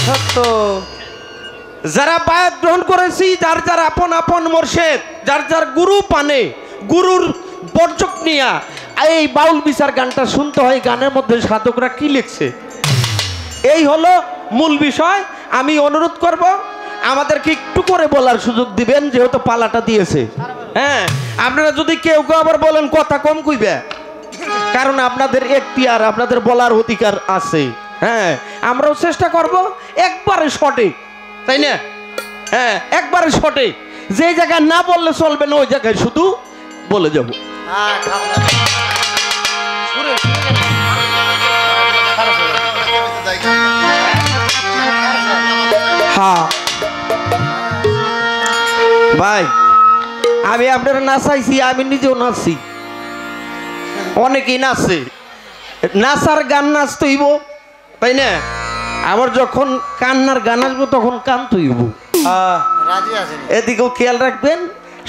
সত্য যারা বায়াত গ্রহণ করেছি, যার যার আপন আপন মুর্শিদ, যার যার গুরু পানে গুরুর বর্জক নিয়া এই বাউল বিচার গানটা শুনতে হয়। গানের মধ্যে সাধকরা কি লিখছে, এই হলো মূল বিষয়। আমি অনুরোধ করব আমাদেরকে একটু করে বলার সুযোগ দিবেন, যেহেতু পালাটা দিয়েছে। হ্যাঁ, আপনারা যদি কেউ কেউ আবার বলেন কথা কম কইবে, কারণ আপনাদের এখতিয়ার, আপনাদের বলার অধিকার আছে। হ্যাঁ, আমরাও চেষ্টা করব একবারে সঠিক, তাই না? হ্যাঁ, একবারে সঠিক। যে জায়গায় না বললে চলবে না, ওই জায়গায় শুধু বলে যাব। হ্যাঁ ভাই, আমি আপনারা নাচাইছি, আমি নিজেও নাচছি, অনেকেই নাচছে। নাচার গান নাচতে হইব, তাই না? আবার যখন কান্নার গান আসবো তখন কানতে হইব। এদিকেও খেয়াল রাখবেন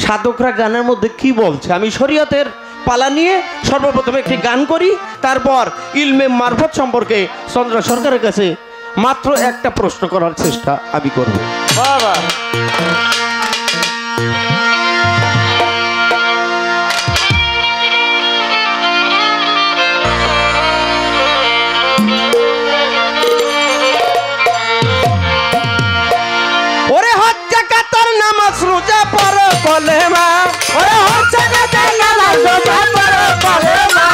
সাধকরা গানের মধ্যে কি বলছে। আমি শরীয়তের পালা নিয়ে সর্বপ্রথম একটি গান করি, তারপর ইলমে মারফত সম্পর্কে চন্দ্র সরকারের কাছে মাত্র একটা প্রশ্ন করার চেষ্টা আমি করব। বাবা ওরে হচ্ছে কাতর নামাজ রোজা পর কলেমা, ওরে হচ্ছে কাতর নামাজ রোজা পর কলেমা,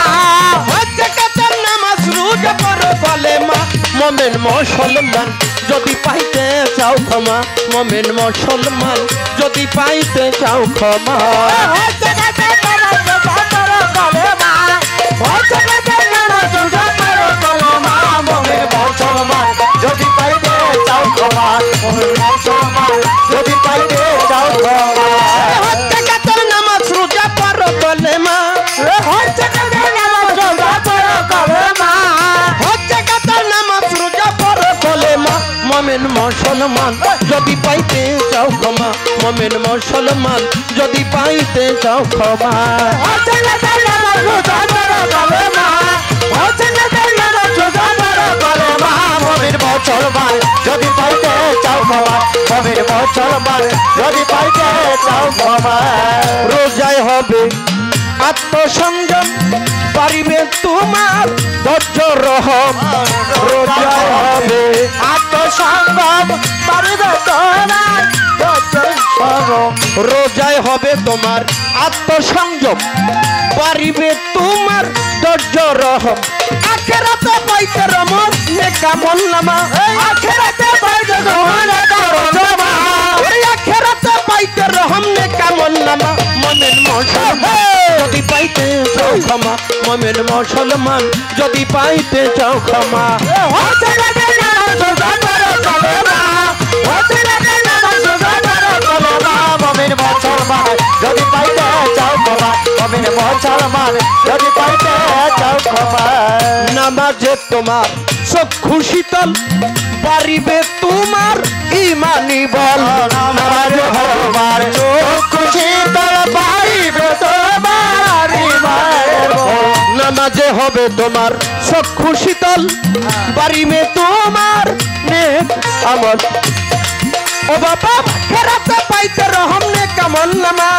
হচ্ছে কাতর নামাজ রোজা পর কলেমা। মোমেন মুসলমান যদি পাইতে চাও ক্ষমা, মোমেন মুসলমান যদি পাইতে চাও ক্ষমা, হচ্ছে কাতর নামাজ রোজা পর কলেমা, হচ্ছে কাতর নামাজ রোজা পর কলেমা। মোমেন মুসলমান যদি পাইতে চাও ক্ষমা, মোমেন মুসলমান যদি পাইতে চাও ক্ষমা, হচ্ছে কাতর নামাজ রোজা পর কলেমা, হচ্ছে কাতর নামাজ রোজা পর কলেমা, হচ্ছে কাতর নামাজ রোজা পর কলেমা। মোমেন মুসলমান যদি পাইতে চাও ক্ষমা, মোমেন মুসলমান যদি পাইতে চাও ক্ষমা, হচ্ছে কাতর নামাজ রোজা পর কলেমা, হচ্ছে কাতর নামাজ রোজা পর কলেমা। মোমেন মুসলমান যদি পাইতে চাও ক্ষমা, মোমেন মুসলমান যদি পাইতে চাও ক্ষমা। রোজায় হবে আত্মসংযম, পারিবে তোমার ধৈর্য রহম, রোজায় হবে আত্মসংযম, পারিবে তোমার ধৈর্য রহম, রোজায় হবে তোমার আত্মসংযম, পারিবে তোমার ধৈর্য রহম। আখেরাতে পাইতে রহমত নেকা মোল্লামা, আখেরাতে পাইতে রহমত নেকা মোল্লামা, ওই আখেরাতে পাইতে রহম নেকা মোল্লামা। মোমেন মুসলমান যদি পাইতে চাও ক্ষমা, মোমেন মুসলমান যদি পাইতে চাও ক্ষমা, হচ্ছে কাতর নামাজ রোজা পর কলেমা, হচ্ছে কাতর নামাজ রোজা পর কলেমা। মোমেন মুসলমান যদি পাইতে চাও ক্ষমা, মোমেন মুসলমান যদি পাইতে চাও ক্ষমা। নামাজে তোমার চক্ষু শীতল, পারিবে তোমার ইমানি বল, নামাজে তোমার চক্ষু শীতল, পারিবে তোমার ইমানি বল, নামাজে হবে তোমার চক্ষু শীতল, পারিবে তোমার নেক আমল। ও বাবা আখেরাতে পাইতে রহম নেক আমল নামা,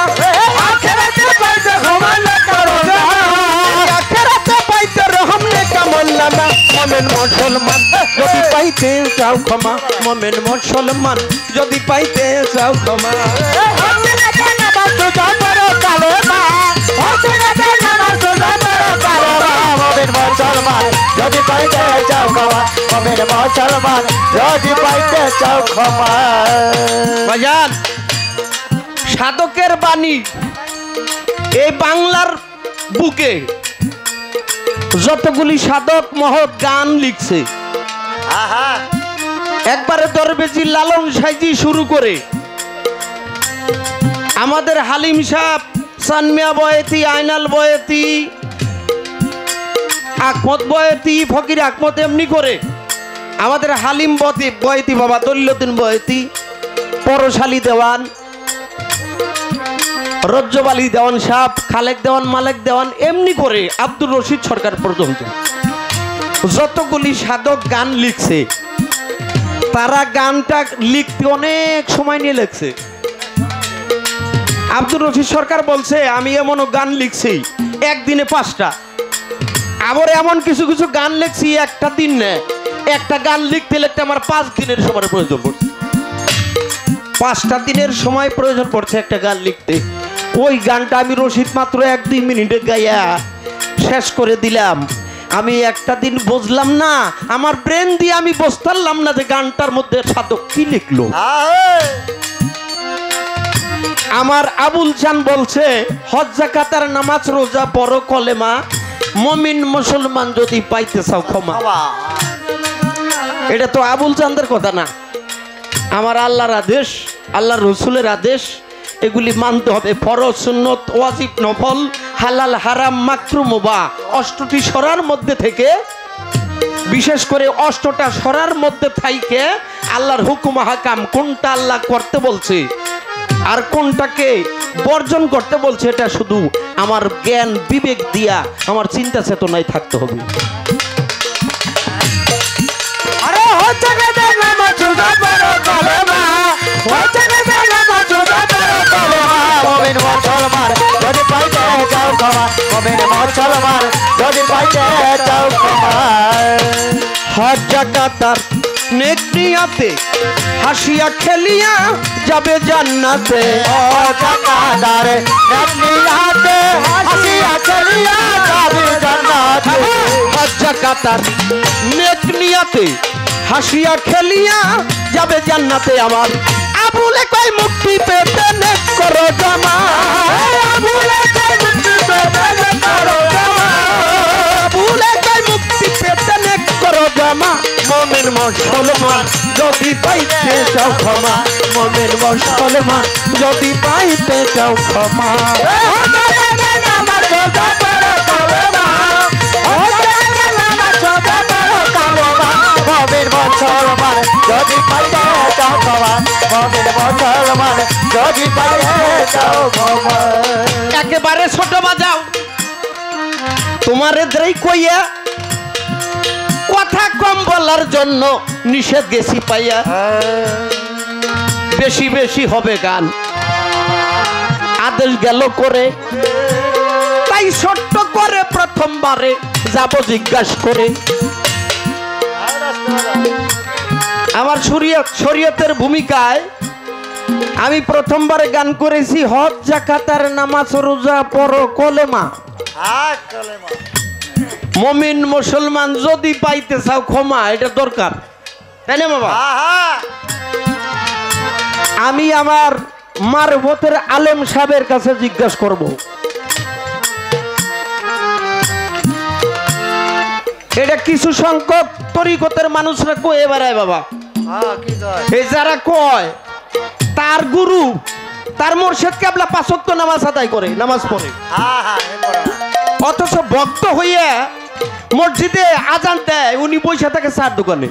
আখেরাতে পাইতে রহম নেক আমল নামা, আখেরাতে পাইতে রহম নেক আমল নামা। মোমেন মুসলমান যদি পাইতে চাও ক্ষমা, মোমেন মুসলমান যদি পাইতে চাও ক্ষমা, হচ্ছে কাতর নামাজ রোজা পর কলেমা, হচ্ছে কাতর নামাজ রোজা পর কলেমা। মোমেন মুসলমান যদি পাইতে চাও ক্ষমা, মোমেন মুসলমান যদি পাইতে চাও ক্ষমা। বাজান সাধকের বাণী এই বাংলার বুকে যতগুলি সাধক মহৎ গান লিখছে, একবারে দরবেজি লালন সাইজি শুরু করে আমাদের হালিম সাহেব, সানমিয়া বয়েতি, আইনাল বয়েতি, আকমত বয়েতি, ফকির আকমত, এমনি করে আমাদের হালিম বয়েতি বাবা, দলিলউদ্দিন বয়েতি, পরশালী দেওয়ান, রজ্জবালী দেওয়ান সাহেব, খালেক দেওয়ান, মালেক দেওয়ান, এমনি করে আব্দুর রশিদ সরকার পর্যন্ত যতগুলি সাধক গান লিখছে, তারা গানটা লিখতে অনেক সময় নিয়ে লিখছে। আব্দুর রশিদ সরকার বলছে আমি এমনও গান লিখছি একদিনে 5টা। আবার এমন কিছু কিছু গান লিখছি একটা দিন নেয়। একটা গান লিখতে লিখতে আমার 5 দিনের সময় প্রয়োজন পড়ছে। 5টা দিনের সময় প্রয়োজন পড়ছে একটা গান লিখতে। ওই গানটা আমি রশিদ মাত্র 1-2 মিনিটে গাইয়া শেষ করে দিলাম। আমি একটা দিন বুঝলাম না, আমার ব্রেন দিয়ে আমি বুঝতে পারলাম না যে গানটার মধ্যে সাধক কি লিখলো। আমার আবুল চান বলছে হজ যাকাতের নামাজ রোজা পড়ো কলেমা, মুমিন মুসলমান যদি পাইতে চাও ক্ষমা। এটা তো আবুল চান্দের কথা না, আমার আল্লাহর আদেশ, আল্লাহর রসুলের আদেশ। এগুলি মানতে হবে। ফরজ, সুন্নত, ওয়াজিব, নফল, হালাল, হারাম, মাকরুহ, মুবাহ 8টি সরার মধ্যে থেকে, বিশেষ করে 8টা সরার মধ্যে থাইকে আল্লাহর হুকুম হাকাম কোনটা আল্লাহ করতে বলছে আর কোনটাকে বর্জন করতে বলছে, এটা শুধু আমার জ্ঞান বিবেক দিয়া আমার চিন্তা চেতনায় থাকতে হবে। আরে হচ্ছে নামাজ রোজা পড়ো কলেমা, হচ্ছে নামাজ রোজা পড়ো কলেমা, মুমিন মুসলমান যদি পাইতে চাও ক্ষমা, মুমিন মুসলমান যদি পাইতে চাও ক্ষমা। হজ যাকাতার নেক নিয়াতে হাসিয়া খেলিয়া যাবে জান্নাতে। হজ যাকাতার নেক নিয়াতে হাসিয়া খেলিয়া যাবে জান্নাতে। হজ যাকাতার নেক নিয়াতে হাসিয়া খেলিয়া যাবে জান্নাতে। আমার আবুলে কই মুক্তি পেতে নেক করো জমা, আবুলে কই মুক্তি পেতে নেক করো জমা, আবুলে কই মুক্তি পেতে নেক করো জমা। মুমিন মুসলমান যদি পাইতে চাও ক্ষমা, মুমিন মুসলমান যদি পাইতে চাও ক্ষমা। যদি পাইতে চাও ক্ষমা, মুমিন মুসলমান যদি পাইতে চাও ক্ষমা। একেবারে ছোট বাজাও তোমারে দ্বারাই কইয়া, কথা কম বলার জন্য নিষেধ গেছি পাইয়া। বেশি বেশি হবে গান, আদেশ গেল করে, তাই ছোট্ট করে প্রথমবারে যাব জিজ্ঞাসা করে। আমার শরীয়তের ভূমিকায় আমি প্রথমবারে গান করেছি হজ যাকাতের নামাজ রোজা পড়ো কলেমা, মুমিন মুসলমান যদি পাইতে চাও ক্ষমা। এটা দরকার, তাই না বাবা? আমি আমার মারফতের আলেম সাহেবের কাছে জিজ্ঞাসা করব, এটা কিছু সংখ্যক তরিকতের মানুষরা কয়ে বেড়ায় বাবা। এই যারা কয় তার গুরু, তার মুর্শিদ কেবলা 5 ওয়াক্ত নামাজ আদায় করে, নামাজ পড়ে, অথচ ভক্ত হইয়া মসজিদে আজান দেয়, উনি পয়সা থাকে 4 দোকানে।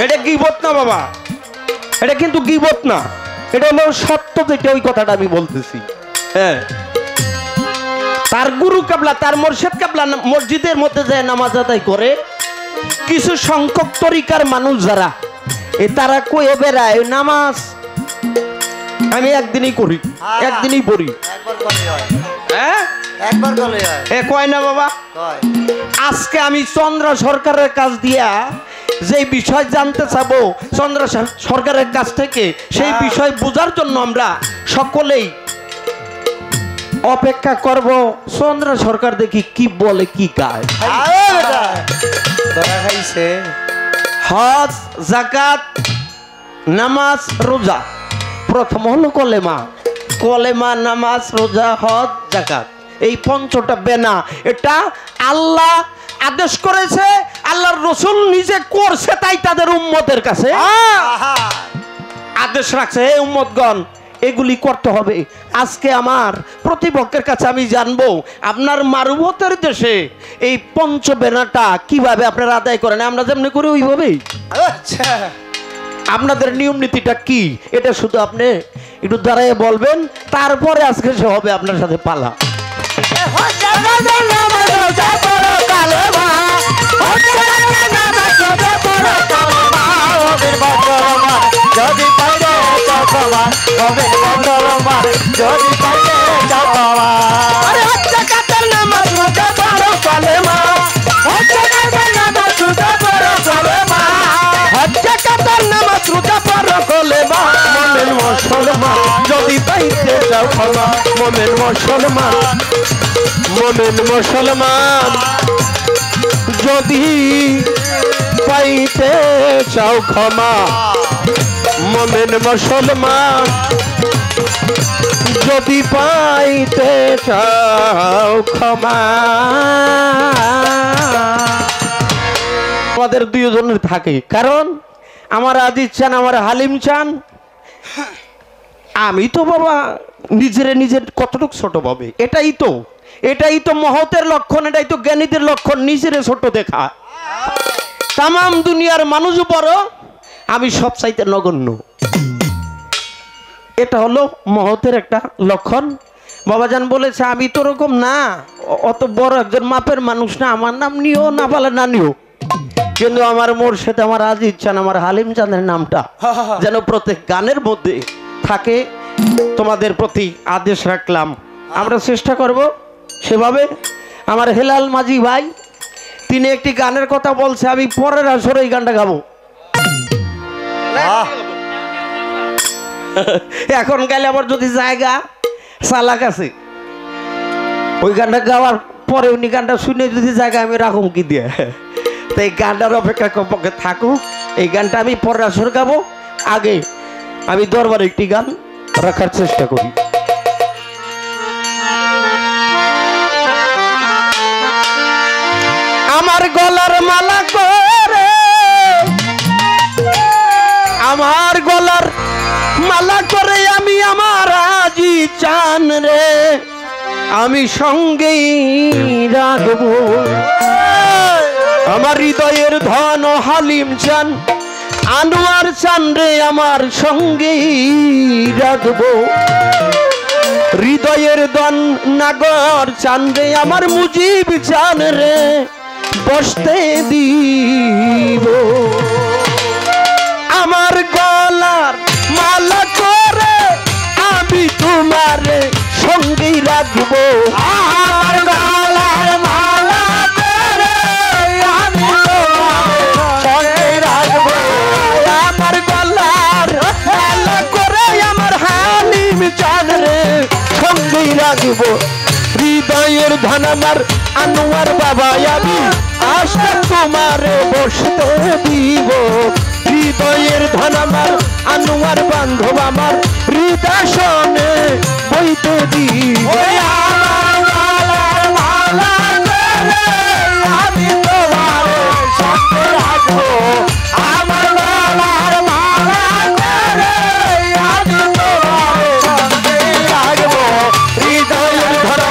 এটা গীবত না বাবা, এটা কিন্তু গীবত না, এটা হলো সত্য যেটা, ওই কথাটা আমি বলতেছি। হ্যাঁ, তার গুরু কেবলা, তার মুর্শিদ কেবলা মসজিদের মধ্যে যায় নামাজ আদায় করে। কিছু সংখ্যক তরিকার মানুষ যারা তারা কয়ে বেড়ায় নামাজ আমি একদিনই করি, একদিনই পড়ি। হ্যাঁ, কয় না বাবা? আজকে আমি চন্দ্র সরকারের কাছ দিয়া যে বিষয় জানতে চাবো চন্দ্র সরকারের কাছ থেকে, সেই বিষয় বোঝার জন্য আমরা সকলেই অপেক্ষা করব। চন্দ্র সরকার দেখি কি বলে, কি গায়। হজ যাকাত নামাজ রোজা, প্রথম হলো কলেমা। কলেমা, নামাজ, রোজা, হজ, যাকাত, এই 5টা বেনা। এটা আল্লাহ আদেশ করেছে, আল্লাহর রসুল নিজে করছে, তাই তাদের উম্মতের কাছে আদেশ রাখছে, হে উম্মতগণ এগুলি করতে হবে। আজকে আমার প্রতিপক্ষের কাছে আমি জানবো আপনার মারুবতের দেশে এই 5 বেনাটা কিভাবে আপনারা আদায় করেন। আমরা যেমনি করি ওইভাবেই। আচ্ছা, আপনাদের নিয়ম নীতিটা কি, এটা শুধু আপনি একটু দাঁড়ায় বলবেন, তারপরে আজকে সে হবে আপনার সাথে পালা। মমিন মুসলমান যদি পাইলে চাও ক্ষমা মমিন মুসলমান যদি পাইলে চাও ক্ষমা আরে হজ জাকাতের নামাজ রোজা পড়ো কালেমা হজ জাকাতের নামাজ রোজা পড়ো কালেমা হজ জাকাতের নামাজ রোজা পড়ো কালেমা মমিন মুসলমান যদি পাইতে চাও ক্ষমা মমিন মুসলমান যদি পাইতে চাও ক্ষমা মমিন মুসলমান যদি পাইতে চাও ক্ষমা আমাদের দুইজনের থাকে কারণ আমার আজিজ চান আমার হালিম চান আমি তো বাবা নিজের কতটুকু ছোট ভাবে এটাই তো মহতের লক্ষণ এটাই তো জ্ঞানীদের লক্ষণ নিজের ছোট দেখা তাম দুনিয়ার মানুষ বড় আমি সব চাইতে নগণ্য এটা হলো মহতের একটা লক্ষণ বাবাজান বলেছে আমি তো রকম না অত বড় একজন মাপের মানুষ না আমার নাম নিও না বলে না নিও কিন্তু আমার মোর্শেদ আমার আজিজ চান আমার হালিম চাঁদের নামটা যেন প্রত্যেক গানের মধ্যে থাকে তোমাদের প্রতি আদেশ রাখলাম আমরা চেষ্টা করব সেভাবে আমার হেলাল মাঝি ভাই তিনি একটি গানের কথা বলছে আমি পরের আসরে এই গানটা গাবো এখন গেলে আবার যদি জায়গা চালাক আছে ওই গানটা গাওয়ার পরে উনি গানটা শুনে যদি জায়গা আমি রাখুম কি দিয়ে তো এই গানটার অপেক্ষা পক্ষে থাকুক এই গানটা আমি পরের আসর গাবো আগে আমি দরবারে একটি গান রাখার চেষ্টা করি আমার গলার মালা করে আমার গলার মালা করে আমি আমার আজি চান রে আমি সঙ্গেই রাখবো আমার হৃদয়ের ধন হালিম চান আনোয়ার চান রে আমার সঙ্গেই রাখবো হৃদয়ের দন নাগর চান রে আমার মুজিব চান রে বসতে দিব আমার গলার মালা করে আমি তোমার সঙ্গেই রাখবো আমার গলার মালা করে আমি তোমার সঙ্গেই রাখবো আমার গলার মালা করে আমার হালিম চান রে সঙ্গেই রাখবো হৃদয়ের ধন আমার আনোয়ার বাবা আমি আশা তোমারে বসতে দিব হৃদয়ের ধন আমার আনোয়ার বান্ধব আমার হৃদয় বইতে দিব আমি তোমার সঙ্গে রাখবো আমার গলার মালা করে আমি তোমার সঙ্গে রাখবো হৃদয়ের ধন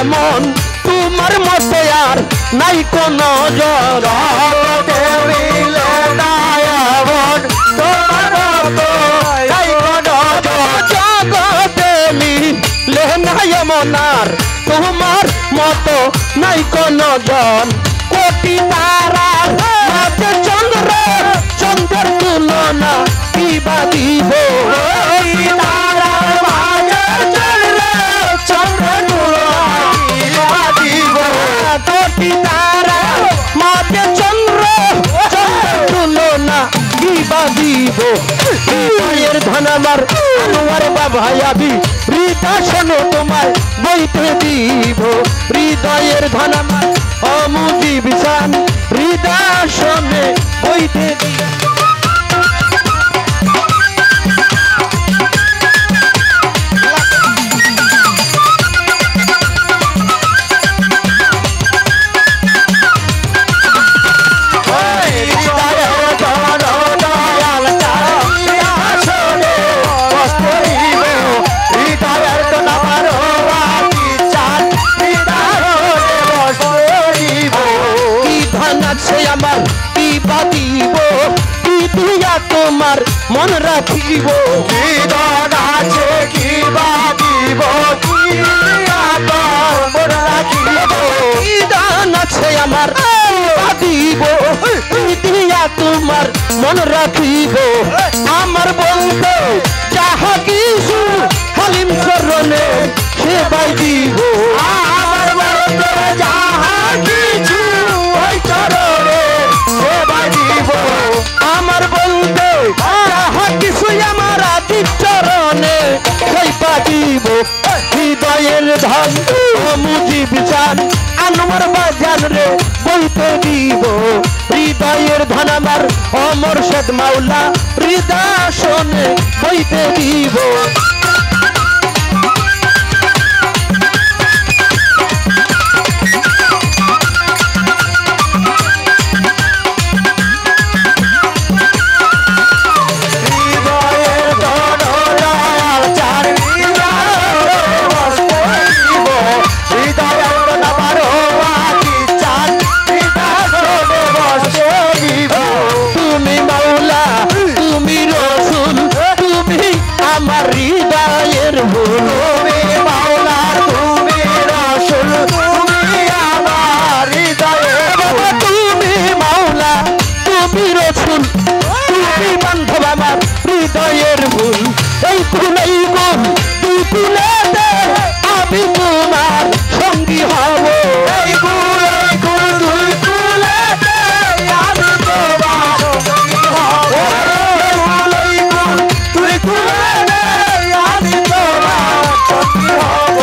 এমন তোমার মতে আর নাই কোন জগতে মিলে না এমন তোমার মতো নাই কোন জগতে মিলে না এমন আর তোমার মতো নাই কোন জন কোটি তারার মাঝে চন্দ্র চন্দ্রের তুলনা কি বা দিব তারার মাঝে চন্দ্রের কোটি তারা মাঝে চন্দ্র চন্দ্র তুলনা দিবা দিব হৃদয়ের ধন আমার আনোয়ার বাবা আমি হৃদয় শোনো তোমায় বইতে দিব হৃদয়ের ধন আমার অমুজিব চান হৃদয় শোনে বইতে দিব তোমার মন রাখিব আমার বন্ধু যাহা কিছু হালিম চরণে সেবাই দিব আমার বন্ধু যাহা কিছু ওই চরণে সেবাই দিব আমার বন্ধু যাহা কিছু আমার আদির চরণে সেবা দিব হৃদয়ের ধন মুজিব চান আনোয়ার বাজান রে বইতে দিব হৃদয়ের ধন আমার অমর শেদ মাওলা হৃদয় শোনে বইতে দিব হৃদয়ের ভুল এই ভুলেই গুণ তুই তুলে দে আমি তোমার সঙ্গী হব এই গুণ তুই তুলে দে আমি তোমার সঙ্গী হব এই গুণ তুই তুলে দে আমি তোমার সঙ্গী হব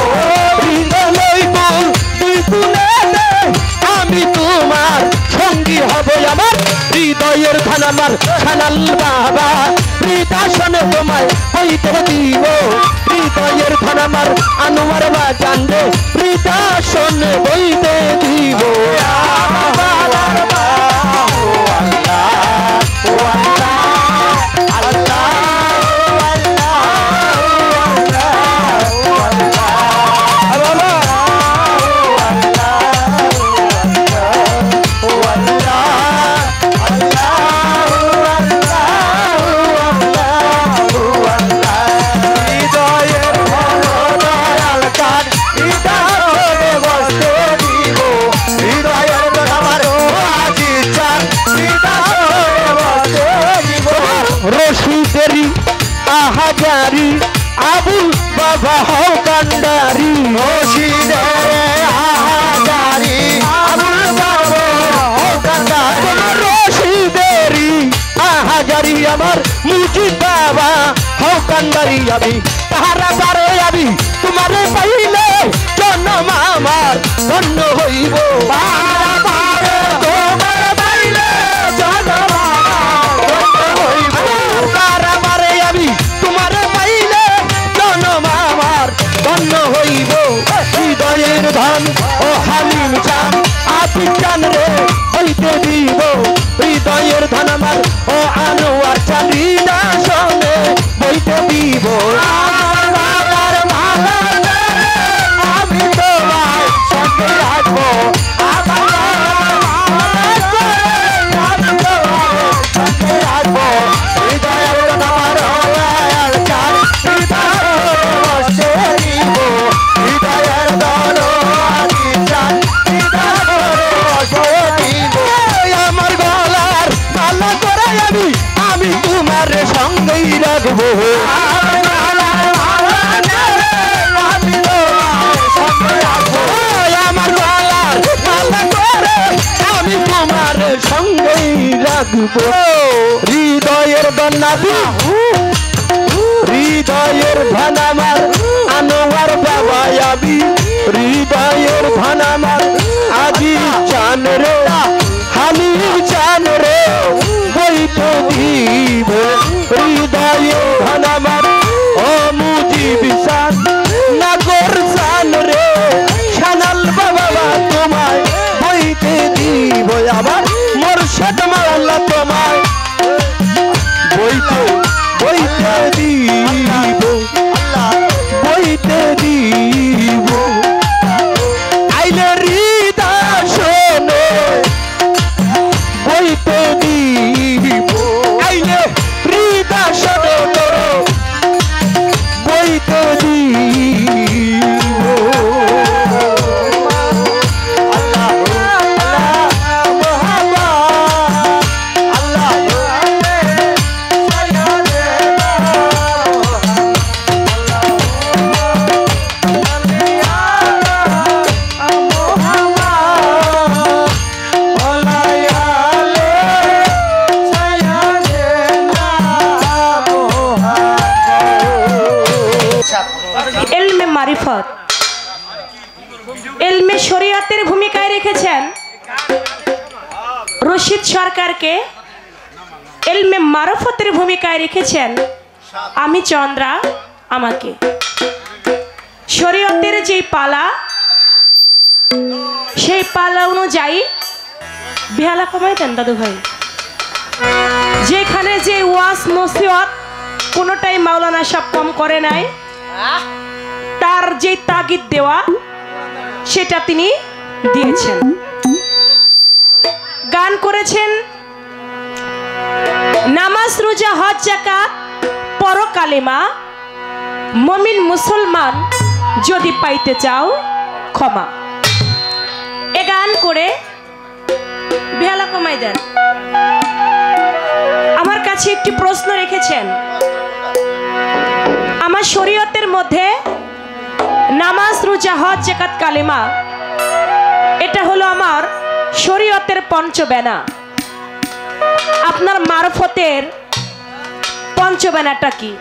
হৃদয়ের গুণ তুই তুলে দে আমি তোমার সঙ্গী হব আমার হৃদয়ের ধন আমার খানাল বাবা হৃদয় তোমায় হইতে দিব হৃদয়ের ধন আমার আনোয়ার বাজান রে হৃদয় বইতে দিব রশিদেরি আহাজারি আবুল বাবা হও কান্ডারি রশিদেরে আহাজারি আবুল বাবা হও কান্ডারি রশিদেরি আহাজারি আমার মুজিব বাবা হও কান্ডারি আমি তাহারা বারে আমি তোমারে পাইলে জন্ম আমার ধন্য হইব তাহারা বারে তোমারে পাইলে জন্ম হৃদয়ের ধন ও হালিম চান আপি চান রে হইতে দিব হৃদয়ের ধন আমার ও আনোয়ার চান হৃদয় শোনে বইতে দিব আমি তোমার সঙ্গে রাখবো হৃদয়ের ধন আমার চান আমার গলার মালা করে আমি তোমার সঙ্গেই রাখবো আমার গলার মালা করে আমি তোমার সঙ্গেই রাখবো হৃদয়ের বন্যাবি হৃদয়ের ধন আমার আনোয়ার বাবা আমি হৃদয়ের ধন আমার আজি চান রে হালিম চান রে বইতে দিব হৃদয়ের ধন আমার ও মুজিব চান নাগর চান রে শানাল বাবা তোমায় বইতে দিব আমার মোরশেদ মাওলা তোমায় বইতে মারিফত ইলমে শরীয়তের ভূমিকায় রেখেছেন রশিদ সরকারকে, ইলমে মারফতের ভূমিকায় রেখেছেন আমি চন্দ্রা আমাকে। শরীয়তের যে পালা সেই পালা অনুযায়ী বেহালা কমাই দেন দাদু ভাই, যেখানে যে ওয়াজ নসিহত কোনোটাই মাওলানা সাহেব কম করে নাই, তার যে তাগিদ দেওয়া সেটা তিনি দিয়েছেন। গান করেছেন নামাজ রোজা হজ যাকাত পরো কালেমা, মুমিন মুসলমান যদি পাইতে চাও ক্ষমা। এ গান করে বেহালা কমাই দেন। আমার কাছে একটি প্রশ্ন রেখেছেন, আমার শরীয়তের মধ্যে নামাজ রোজা হজ যাকাত কালেমা এটা হলো আমার শরীয়তের পঞ্চবেনা, আপনার মারফতের পঞ্চবেনাটা কি?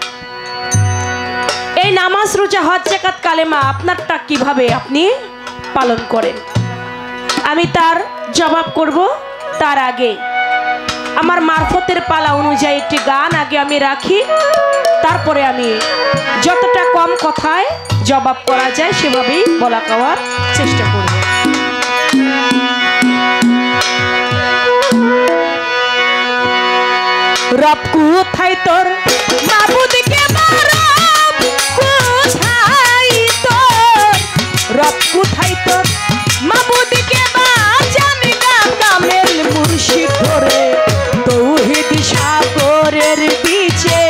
এই নামাজ রোজা হজ যাকাত কালেমা আপনারটা কিভাবে আপনি পালন করেন? আমি তার জবাব করব। তার আগে আমার মারফতের পালা অনুযায়ী একটি গান আগে আমি রাখি, তারপরে আমি যতটা কম কথায় জবাব করা যায় সেভাবেই বলা কওয়ার চেষ্টা করব। রব কোথায় তোর মাবুদকে মারব কোথায় তোর, রব কোথায় তোর মাবুদকে জানি না কামেল মুর্শিদ ধরে, তৌহিদ সাগরের বিচে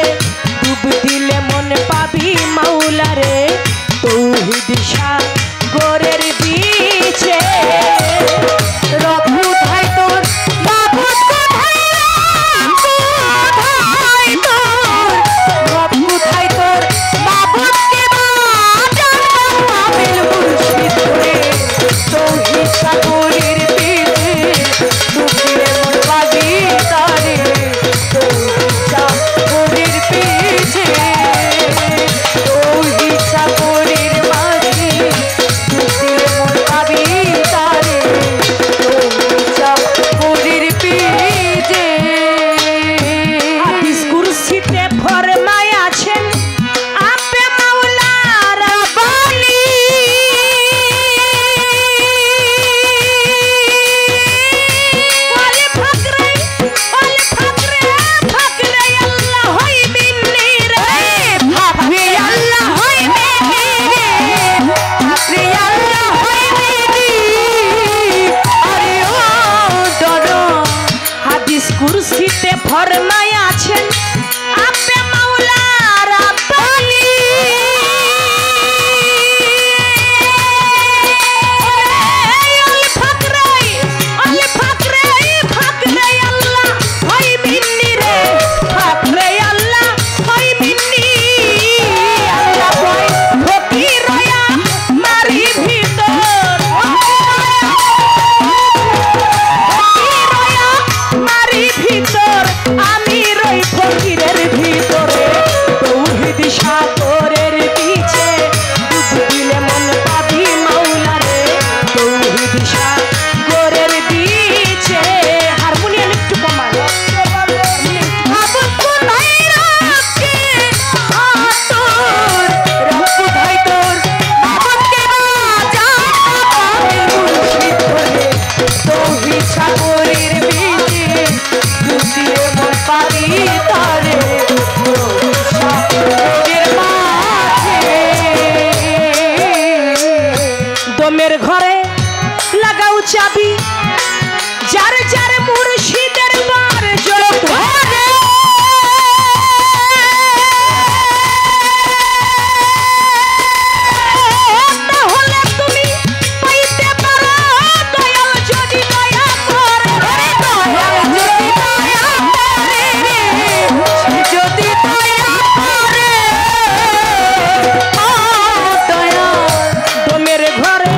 ডুব দিলে মন পাবি মাওলা রে, তৌহিদ সাগরের বিচে। রব কোথায় তোর মাবুদ কোথায়, কোথায় তোর রব কোথায় তোর মাবুদকে কামেল মুর্শিদ ধরে, তৌহিদ সাগরের বিচে ডুব দিলে মন পাবি তারে, তৌহিদ সাগরের বিচে, তৌহিদ সাগরের মাঝে ডুব দিলে মন পাবি তারে, তৌহিদ সাগরের বিচে। হাদিস কুরসিতে ফরমায় আছেন আপে মাওলা রাব্বানি, ওয়ালে ফাকরে ফাকরে আল্লাহ হই মিন্নি রে, ফাকরে আল্লাহ হই মিন্নি, ফাকরে আল্লাহ হই মিন্নি, আরে ও ডরো। হাদিস কুরসিতে ফরমায় আছেন আপে মাওলা রাব্বানি, ওয়ালে ফাকরে ফাকরে আল্লাহ হই মিন্নি রে, ফাকরে আল্লাহ হই মিন্নি, আল্লাহ কয় ফকির রয়া মারি ভিতর, ফকির রয়া মারি ভিতর, আমি রই ফকিরের ভিতরে, তৌহিদ সাগরের বিচে ডুব দিলে মন পাবি মাওলা রে, তৌহিদ সাগরের বিচে। হারমোনিয়াম একটু কমান। মাবুদ কোথায় রাখে তোর, রব কোথায় তোর মাবুদকে কামেল মুর্শিদ ধরে, তৌহিদ সাগরের বিচে ডুব দিলে মন পাবি তারে, তৌহিদ সাগরের মাঝে। দমের ঘরে লাগাও চাবি, যার যার মুর্শিদের বার জোর ধরে, তাহলে তুমি পাইতে পারো দয়াল যদি দয়া করে, দয়াল যদি দয়া করে, যদি দয়া করে, ও দয়াল। দমের ঘরে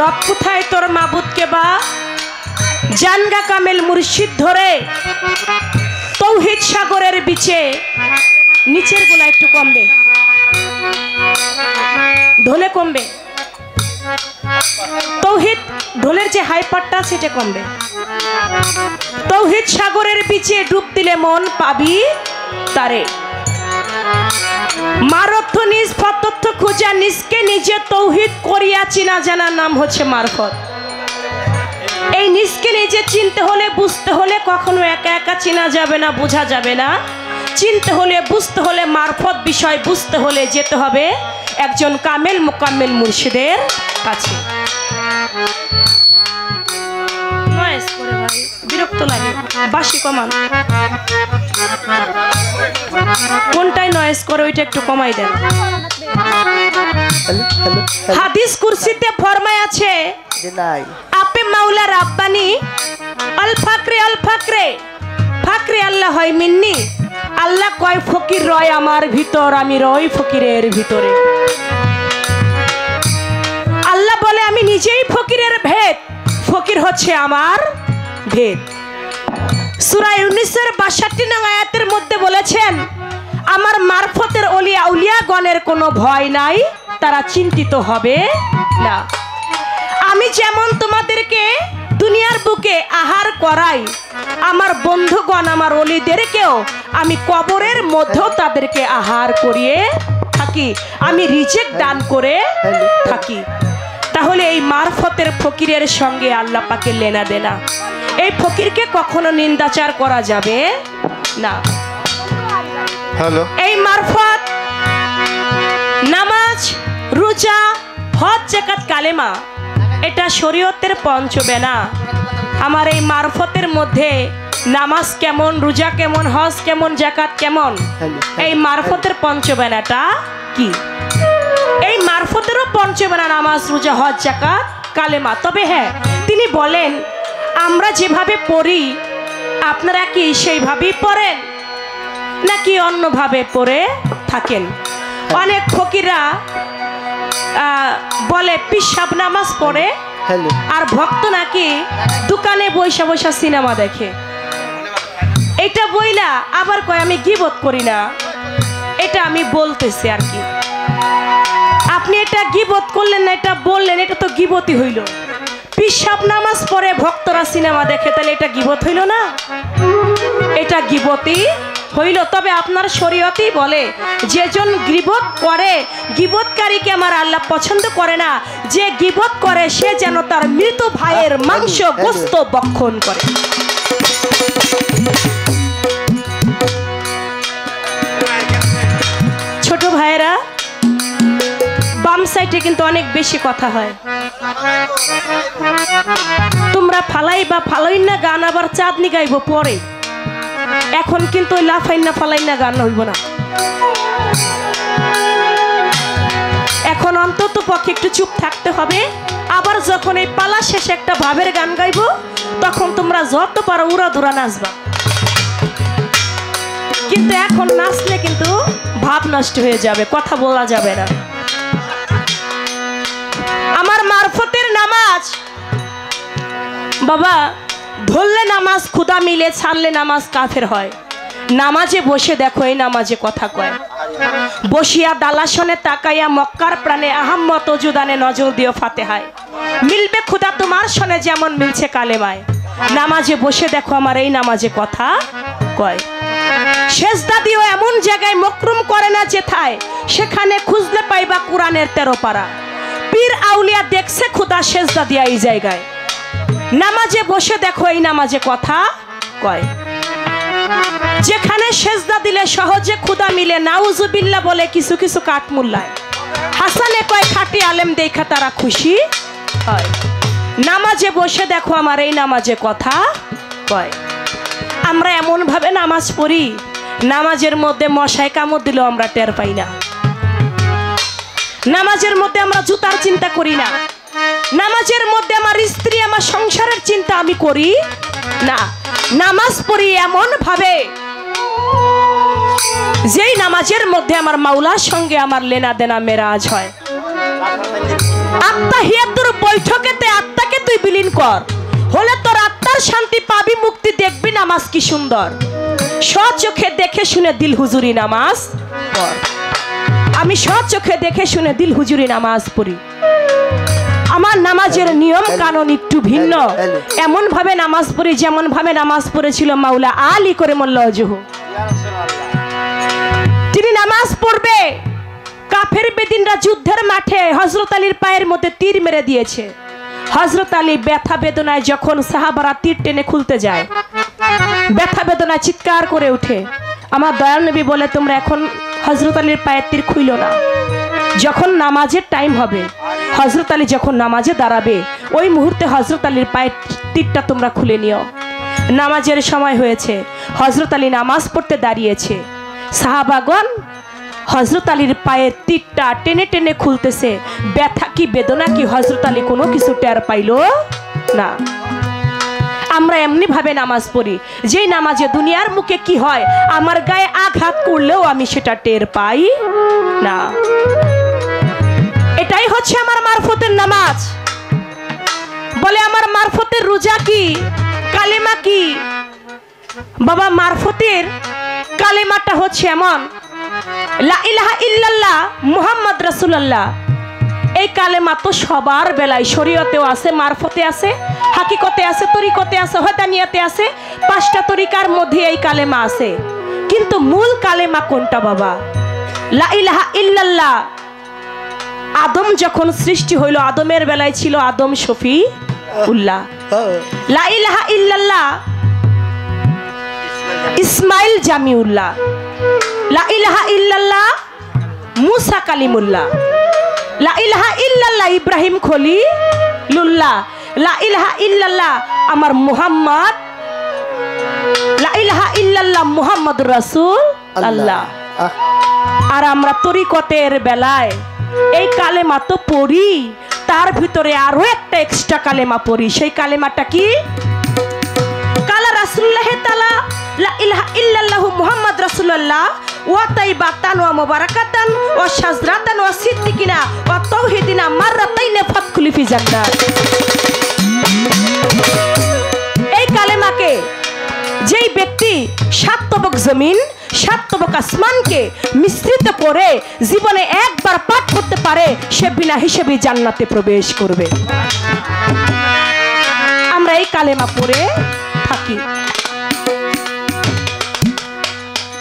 রব কোথায় তোর মাবুদকে বা জানগা কামেল মুর্শিদ ধরে তৌহিদ সাগরের বিচে নিচের গোলা একটু কমবে ঢোলে কমবে তৌহিদ ঢোলের যে হাইপারটা সেটা কমবে তৌহিদ সাগরের বিচে ডুব দিলে মন পাবি তারে মারথ নিজ ফতথ খুঁজা নিজকে নিজে তৌহিদ করিয়া চিনা জানার নাম হচ্ছে মারফত এই নিজকে নিজে চিনতে হলে বুঝতে হলে কখনো একা একা চিনা যাবে না বোঝা যাবে না চিনতে হলে বুঝতে হলে মারফত বিষয় বুঝতে হলে যেতে হবে একজন কামেল মোকাম্মেল মুর্শিদের কাছে বিরক্ত লাগে বাসি কমান কোনটাই নয়েজ করে ওইটা একটু কমাই দেন হাদিস কুরসিতে ফরমায় আছে আপে মাওলা রাব্বানি আল ফাকরে ফাকরে আল্লাহ হয় মিন্নি আল্লাহ কয় ফকির রয় আমার ভিতর আমি রই ফকিরের ভিতরে আল্লাহ বলে আমি নিজেই ফকিরের ভেদ ফকির হচ্ছে আমার ভেদ সূরা ইউনূসের ৬২ নং আয়াতের মধ্যে বলেছেন আমার মারফতের ওলিয়া উলিয়াগণের কোনো ভয় নাই তারা চিন্তিত হবে না আমি যেমন তোমাদেরকে দুনিয়ার বুকে আহার করাই আমার বন্ধুগণ আমার ওলিদেরকেও আমি কবরের মধ্যেও তাদেরকে আহার করিয়ে থাকি আমি রিজিক দান করে থাকি তাহলে এই মারফতের ফকিরের সঙ্গে আল্লাহ পাকের লেনা দেনা এই ফকিরকে কখনো নিন্দাচার করা যাবে না এই মারফত নামাজ রোজা হজ যাকাত কালেমা এটা শরীয়তের পঞ্চবেনা আমার এই মারফতের মধ্যে নামাজ কেমন রোজা কেমন হজ কেমন যাকাত কেমন এই মারফতের পঞ্চবেনাটা কি এই মারফতেরও পঞ্চবেনা নামাজ রোজা হজ যাকাত কালেমা তবে হ্যাঁ তিনি বলেন আমরা যেভাবে পড়ি আপনারা কি সেইভাবেই পড়েন নাকি অন্যভাবে পড়ে থাকেন অনেক ফকিরা বলে পিসাব নামাজ পড়ে আর ভক্ত নাকি দোকানে বৈশা বৈশা সিনেমা দেখে এটা বইলা আবার কয় আমি গীবত করি না এটা আমি বলতেছি আর কি আপনি এটা গীবত করলেন না এটা বললেন এটা তো গীবতই হইল পিসাব নামাজ পড়ে ভক্তরা সিনেমা দেখে তাহলে এটা গীবত হইল না এটা গীবতই হইল তবে আপনার শরীয়তই বলে যেজন গীবত করে গীবতকারীকে আমার আল্লাহ পছন্দ করে না যে গীবত করে সে যেন তার মৃত ভাইয়ের মাংস গোশত ভক্ষণ করে ছোট ভাইয়েরা বাম সাইডে কিন্তু অনেক বেশি কথা হয় তোমরা ফালাই বা ফালাই না গান আবার চাঁদনি গাইব পরে এখন কিন্তু ওই লাফাই না ফালাই না গান হইব না এখন অন্তত পক্ষে একটু চুপ থাকতে হবে আবার যখন এই পালা শেষে একটা ভাবের গান গাইব তখন তোমরা যত পারো উড়া দুরা নাচবা কিন্তু এখন নাচলে কিন্তু ভাব নষ্ট হয়ে যাবে কথা বলা যাবে না আমার মারফতের নামাজ বাবা ধরলে নামাজ খুদা মিলে ছাড়লে নামাজ কাফের হয় নামাজে বসে দেখো এই নামাজে কথা কয় বসিয়া দালাসনে তাকাইয়া মক্কার প্রাণে আহাম্মত ওজুদানে নজর দিও ফাতেহায় মিলবে খুদা তোমার সনে যেমন মিলছে কালেমায় নামাজে বসে দেখো আমার এই নামাজে কথা কয় সেজদা দিও এমন জায়গায় মকরুম করে না যেথায় সেখানে খুঁজলে পাইবা কোরআনের 13 পারা পীর আউলিয়া দেখছে খুদা সেজদা দিয়া এই জায়গায় নামাজে বসে দেখো এই নামাজে কথা কয় যেখানে সেজদা দিলে সহজে খুদা মিলে নাউজুবিল্লাহ বলে কিছু কিছু কাঠমুল্লায় হাসানে কয় খাঁটি আলেম দেখা তারা খুশি হয় নামাজে বসে দেখো আমার এই নামাজে কথা কয় আমরা এমন ভাবে নামাজ পড়ি নামাজের মধ্যে মশায় কামড় দিলেও আমরা টের পাই না নামাজের মধ্যে আমরা জুতার চিন্তা করি না নামাজের মধ্যে আমার স্ত্রী আমার সংসারের চিন্তা আমি করি না নামাজ পড়ি এমন ভাবে যেই নামাজের মধ্যে আমার মাওলার সঙ্গে আমার লেনা দেনা মেরাজ হয় আত্মাহিয়াতুর বৈঠকেতে আত্মাকে তুই বিলীন কর, হলে তোর আত্মার শান্তি পাবি, মুক্তি দেখবি। নামাজ কি সুন্দর, স্বচোখে দেখে শুনে দিল হুজুরি নামাজ পড়। আমি স্বচোখে দেখে শুনে দিল হুজুরি নামাজ পড়ি। আমার নামাজের নিয়ম কানুন একটু ভিন্ন, এমন ভাবে নামাজ পড়ি যেমন ভাবে নামাজ পড়েছিল মাওলা আলী করিমুল্লাহ ওয়াজহু। তিনি নামাজ পড়বে, কাফের বেদিনরা যুদ্ধের মাঠে হযরত আলীর পায়ের মধ্যে তীর মেরে দিয়েছে। হযরত আলী ব্যথা বেদনায় যখন সাহাবারা তীর টেনে খুলতে যায়, ব্যথা বেদনায় চিৎকার করে ওঠে। আমার দয়াল নবী বলে, তোমরা এখন হযরত আলীর পায়ের তীর খুইল না, যখন নামাজের টাইম হবে, হযরত আলী যখন নামাজে দাঁড়াবে, ওই মুহূর্তে হযরত আলীর পায়ের তীরটা তোমরা খুলে নিও। নামাজের সময় হয়েছে, হযরত আলী নামাজ পড়তে দাঁড়িয়েছে। সাহাবাগণ হযরত আলীর পায়ের তীরটা টেনে টেনে খুলতেছে। ব্যথা কি বেদনা কি হযরত আলী কোনো কিছু টের পাইল না। আমরা এমনি ভাবে নামাজ পড়ি, যেই নামাজে দুনিয়ার মুখে কি হয়, আমার গায়ে আঘাত করলেও আমি সেটা টের পাই না। এটাই হচ্ছে আমার মারফতের নামাজ। বলে আমার মারফতের রোজা কি, কালেমা কি? বাবা, মারফতের কালেমাটা হচ্ছে এমন, লা ইলাহা ইল্লাল্লাহ মুহাম্মদ রাসূলুল্লাহ। এই কালেমা তো সবার বেলায়, শরীয়তেও আছে, মারফতে আছে, হাকিকতে আছে, তরিকতে আছে, হদানিয়াতে আছে। 5টা তরিকার মধ্যে এই কালেমা আছে। কিন্তু মূল কালেমা কোনটা বাবা? লা ইলাহা ইল্লাল্লাহ। আদম যখন সৃষ্টি হইল, আদমের বেলায় ছিল আদম শফি উল্লাহ। লা ইলাহা ইল্লাল্লাহ ইসমাইল জামিউল্লাহ। লা ইলাহা ইল্লাল্লাহ মুসা কালিমুল্লাহ। লা ইলাহা ইল্লাল্লাহ ইব্রাহিম খলিলুল্লাহ। লা ইলাহা ইল্লাল্লাহ আমার মুহাম্মদ। লা ইলাহা ইল্লাল্লাহ মুহাম্মাদুর রাসূল আল্লাহ। আর আমরা তরিকতের বেলায় এই কালেমা তো পড়ি, তার ভিতরে আরো একটা এক্সট্রা কালেমা পড়ি। সেই কালেমাটা কি? কালা রাসূলুল্লাহ তাআলা লা ইলাহা ইল্লাল্লাহু মুহাম্মদ রাসূলুল্লাহ ওয়া তাইবাতান ওয়া মুবারাকাতান ওয়া শাজরাতান ওয়া সিদ্দিকিনা ওয়া তাওহীদিনা মাররাতাইনে ফাদখুলি ফি জান্নাত। এই কালেমাকে যেই ব্যক্তি 7 তবক জমিন 7 তবক আসমানকে মিশ্রিত করে জীবনে একবার পাঠ করতে পারে, সে বিনা হিসেবে জান্নাতে প্রবেশ করবে। আমরা এই কালেমা পড়ে থাকি।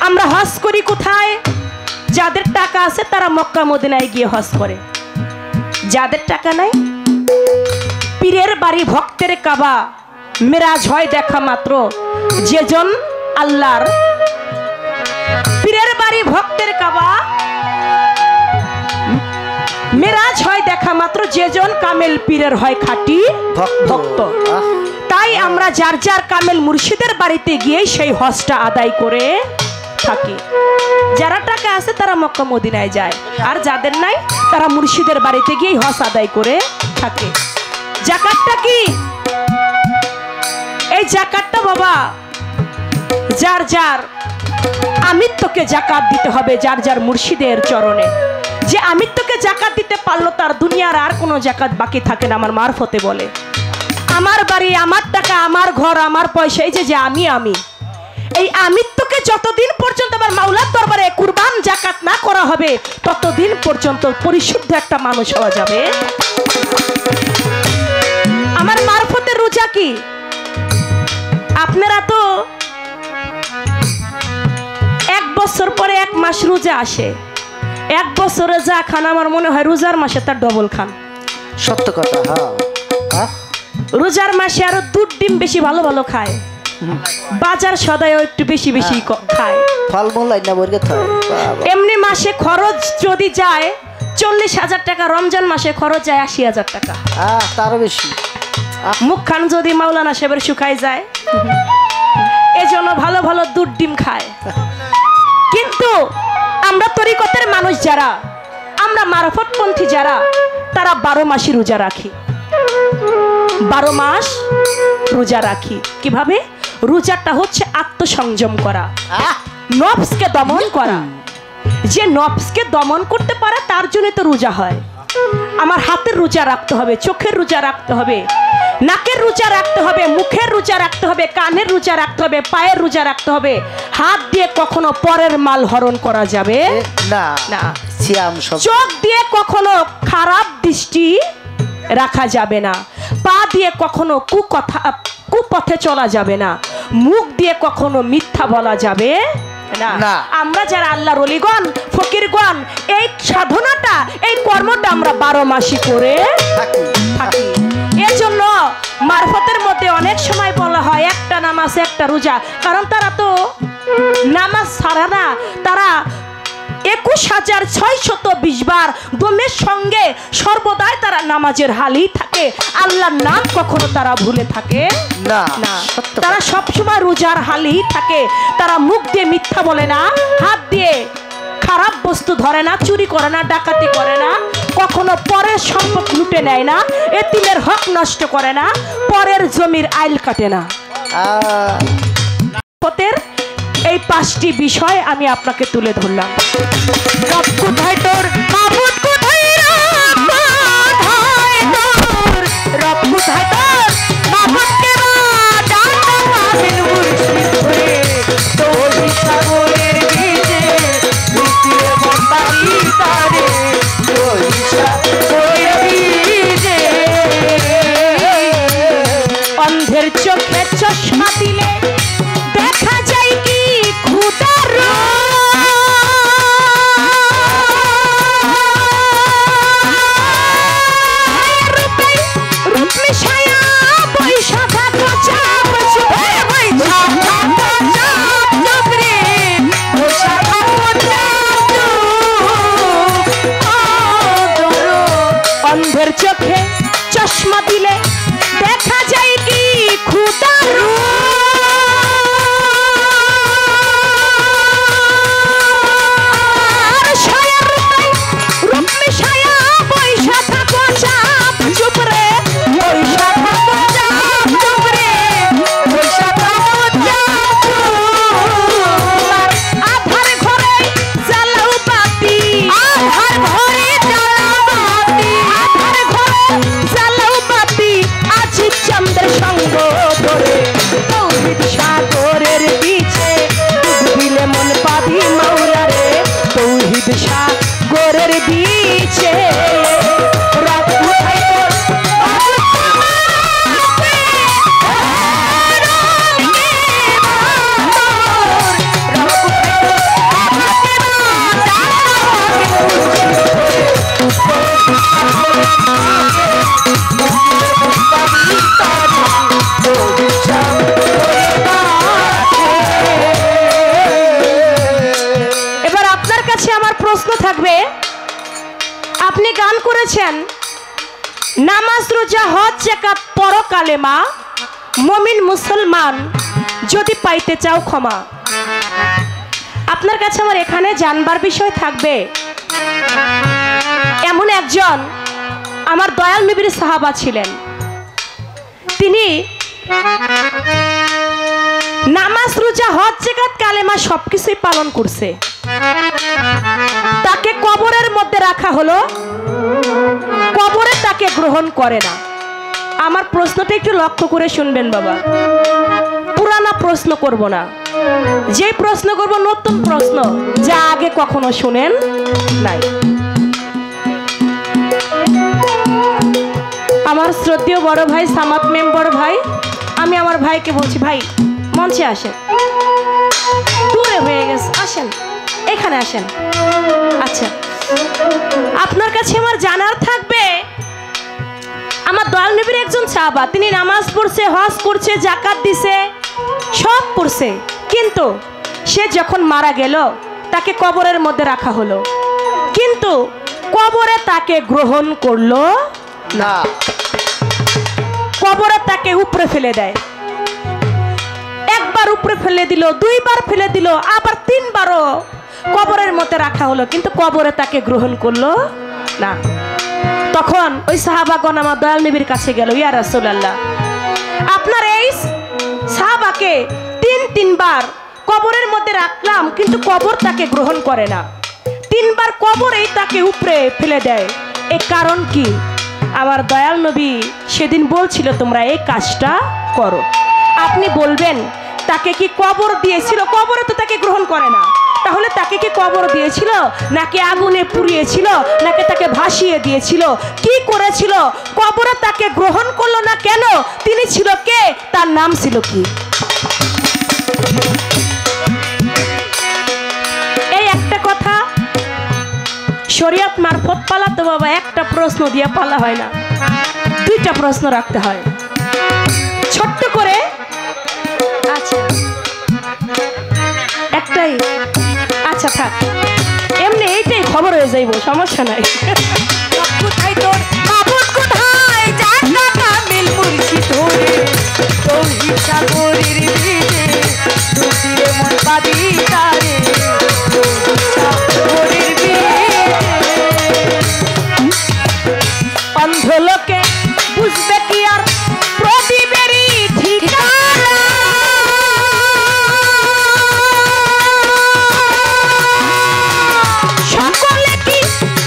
আমরা হজ করি কোথায়? যাদের টাকা আছে তারা মক্কা মদিনায় গিয়ে হজ করে। যাদের টাকা নাই, পীরের বাড়ি ভক্তের কাবা মেরাজ হয় দেখা মাত্র। যেজন আল্লাহর পীরের বাড়ি ভক্তের কাবা মেরাজ হয় দেখা মাত্র, যেজন কামেল পীরের হয় খাঁটি ভক্ত। তাই আমরা যার যার কামেল মুর্শিদের বাড়িতে গিয়ে সেই হজটা আদায় করে থাকি। যারা টাকা আছে তারা মক্কা মদিনায় যায়, আর যাদের নাই তারা মুর্শিদের বাড়িতে গিয়ে হজ আদায় করে থাকে। যাকাতটা কি? এই যাকাতটা বাবা যার যার আমিত্বকে যাকাত দিতে হবে, যার যার মুর্শিদের চরণে। যে আমিত্বকে যাকাত দিতে পারলো তার দুনিয়ার আর কোনো যাকাত বাকি থাকে না। আমার মারফতে বলে, আমার বাড়ি, আমার টাকা, আমার ঘর, আমার পয়সা, এই যে আমি এই আমিত্বকে যতদিন পর্যন্ত আমার মাওলার দরবারে কুরবান যাকাত না করা হবে, ততদিন পর্যন্ত পরিশুদ্ধ একটা মানুষ হওয়া যাবে। আমার মারফতের রোজা কি? আপনারা তো 1 বছর পরে 1 মাস রোজা আসে। 1 বছরে যা খান আমার মনে হয় রোজার মাসে তার ডবল খান। সত্য কথা। হ্যাঁ, রোজার মাসে আরো 2 ডিম বেশি ভালো ভালো খায়, বাজার সদায়ও একটু বেশি বেশি খায়, ফলমূল আইনা বর্গে খায়। এমনি মাসে খরচ যদি যায় 40,000 টাকা, রমজান মাসে খরচ যায় 80,000 টাকা, তারও বেশি। মুখখান যদি মাওলানা সাহেবের শুকায় যায়, এজন্য ভালো ভালো 2 ডিম খায়। কিন্তু আমরা তরিকতের মানুষ যারা, আমরা মারফতপন্থী যারা, তারা 12 মাসই রোজা রাখি। 12 মাস রোজা রাখি। কিভাবে? রোজাটা হচ্ছে আত্মসংযম করা, নফসকে দমন করা। যে নফসকে দমন করতে পারে তার জন্য তো রোজা হয়। আমার হাতের রোজা রাখতে হবে, চোখের রোজা রাখতে হবে, নাকের রোজা রাখতে হবে, মুখের রোজা রাখতে হবে, কানের রোজা রাখতে হবে, পায়ের রোজা রাখতে হবে। হাত দিয়ে কখনো পরের মাল হরণ করা যাবে না না। সিয়াম সব চোখ দিয়ে কখনো খারাপ দৃষ্টি রাখা যাবে না, পা দিয়ে কখনো কুপথে চলা যাবে না, মুখ দিয়ে কখনো মিথ্যা বলা যাবে না। না। আমরা যারা আল্লাহর ওলিগণ ফকিরগণ এই সাধনাটা এই কর্মটা আমরা 12 মাসই করে থাকি। এজন্য মারফতের মধ্যে অনেক সময় বলা হয় একটা নামাজ একটা রোজা, কারণ তারা তো নামাজ ছাড়া না, তারা 21,620 বার দমের সঙ্গে সর্বদাই তারা নামাজের হালেই থাকে, আল্লাহর নাম কখনো তারা ভুলে থাকে না না। তারা সবসময় রোজার হালেই থাকে, তারা মুখ দিয়ে মিথ্যা বলে না, হাত দিয়ে খারাপ বস্তু ধরে না, চুরি করে না, ডাকাতি করে না, কখনো পরের সম্পদ লুটে নেয় না, এতিমের হক নষ্ট করে না, পরের জমির আইল কাটে না। এই 5টি বিষয় আমি আপনাকে তুলে ধরলাম। রব কোথায় তোর, মাবুদ কোথায়, রব কোথায় তোর, মাবুদ কে অন্ধের চোখে চশমা দিলে দেখা যায় কি খুদার রূপ মিশায়া পয়সা থাকো চাপ অন্ধের চোখে চশমা দিলে দেখা যায় কি খুদার রূপ মিশায়া পয়সা থাকো চাপ চুপ রে, পয়সা থাকো চাপ চুপ রে, পয়সা থাকো চাপ। আধার ঘরে জ্বালাও বাতি, আধার ঘরে জ্বালাও বাতি, আধার ঘরে জ্বালাও বাতি, আজি চন্দ্রের সঙ্গ ধরে তৌহিদ সাগরের বিচে ডুবিলে মন পাবি মাওলা রে, তৌহিদ সাগরের বিচে রাত কোথায় তোর, এবার আপনার কাছে আমার প্রশ্ন থাকবে, আপনি গান করেছেন নামাজ রোজা হজ যাকাত পড়ো কালেমা, মুমিন মুসলমান যদি পাইতে চাও ক্ষমা। আপনার কাছে আমার এখানে জানবার বিষয় থাকবে, এমন একজন আমার দয়াল নবীর সাহাবা ছিলেন, তিনি নামাজ রোজা হজ যাকাত কালেমা সবকিছুই পালন করছে, তাকে কবরের মধ্যে রাখা হলো, কবরে তাকে গ্রহণ করে না। আমার প্রশ্নটা একটু লক্ষ্য করে শুনবেন বাবা, পুরানা প্রশ্ন করব না, যে প্রশ্ন করব নতুন প্রশ্ন, যা আগে কখনো শুনেন নাই। আমার শ্রদ্ধেয় বড় ভাই সামাদ মেম্বার ভাই, আমি আমার ভাইকে বলছি, ভাই মঞ্চে আসেন, দূরে হয়ে গেছে, আসেন এখানে আসেন। আচ্ছা, আপনার কাছে আমার জানার থাকবে, আমার দয়াল নবীর একজন সাহাবা, তিনি নামাজ পড়ছে, হজ করছে, যাকাত দিছে, সব পড়ছে, কিন্তু সে যখন মারা গেল তাকে কবরের মধ্যে রাখা হলো, কিন্তু কবরে তাকে গ্রহণ করলো না, কবরে তাকে উপরে ফেলে দেয়। একবার উপরে ফেলে দিল, 2 বার ফেলে দিল, আবার 3 বারও কবরের মধ্যে রাখা হলো, কিন্তু কবরে তাকে গ্রহণ করলো না। তখন ওই সাহাবাগণ আমার দয়াল নবীর কাছে গেল, ইয়া রাসূলুল্লাহ, আপনার এই সাহাবাকে 3 বার কবরের মধ্যে রাখলাম, কিন্তু কবর তাকে গ্রহণ করে না, 3 বার কবরেই তাকে উপরে ফেলে দেয়, এ কারণ কি? আমার দয়াল নবী সেদিন বলছিল তোমরা এই কাজটা করো। আপনি বলবেন তাকে কি কবর দিয়েছিল? কবরে তো তাকে গ্রহণ করে না। তাহলে তাকে কি কবর দিয়েছিল, নাকি আগুনে পুড়িয়েছিল, নাকি তাকে ভাসিয়ে দিয়েছিল? কি করেছিল? কবরে তাকে গ্রহণ করলো না কেন? তিনি ছিল কে? তার নাম ছিল কি? এই একটা কথা শরীয়ত মারফত পালাতে বাবা একটা প্রশ্ন দিয়ে পালা হয় না, দুইটা প্রশ্ন রাখতে হয় ছোট্ট করে। আচ্ছা একটাই, আচ্ছা থাক, এমনি এইটাই খবর হয়ে যাইব, সমস্যা নাই। কোথায় তোর বাবুর কোথায় জানা কামিল মুর্শিদ ধরে তৌহিদ সাগরের ভিড়ে দুদিরে মন পাবি তারে সাগরের ভিড়ে। অন্ধ লোকে বুঝবে কি আর প্রদীপেরই ঠিকানা? সকলে কি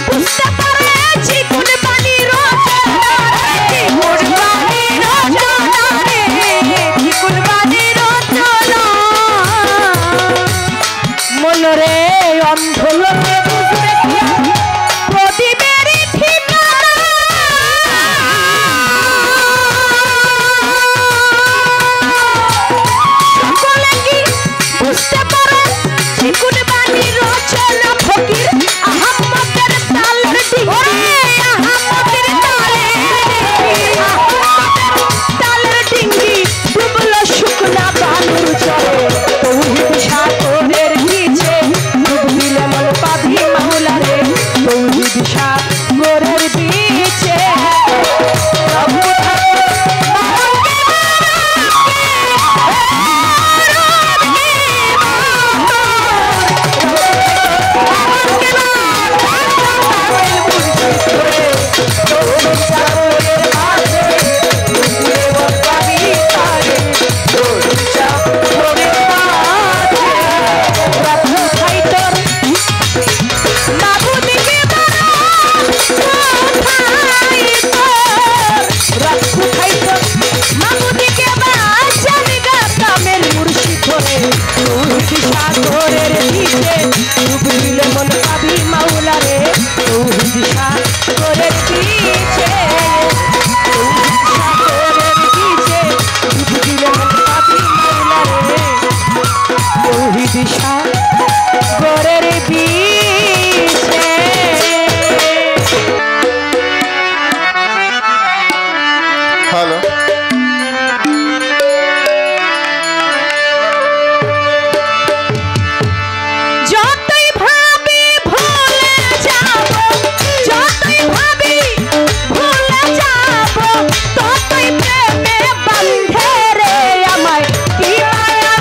বুঝতে পারে জীবন বাণীর রচনা? জীবন বাণীর রচনা রে, জীবন বাণীর রচনা। মনরে অন্ধ লোকে বুঝবে কি আর প্রদীপেরই ঠিকানা? সকলে কি বুঝতে পারে জীবন বাণীর রচনা? ফকির আহম্মদের তালের ডিঙ্গি, আহম্মদের তালের ডিঙ্গি ডুবলো শুকনা বালুর জলে। তৌহিদ সাগরের নিচে ডুব দিলে মন পাবি মাওলা রে। তৌহিদ সাগরের বিচে প্রভু সাগরের নিচে ডুব দিলে মন পাবি মাওলা রে। তৌহিদ সাগরের নিচে, তৌহিদ সাগরের নিচে ডুব দিলে মন পাবি মাওলা রে। তৌহিদ সাগরের নিচে। হ্যালো, যতই ভাবি ভুলে যাব, যতই ভাবি ভুলে যাব, ততই প্রেমে বাঁধে রে আমায়। কি মায়া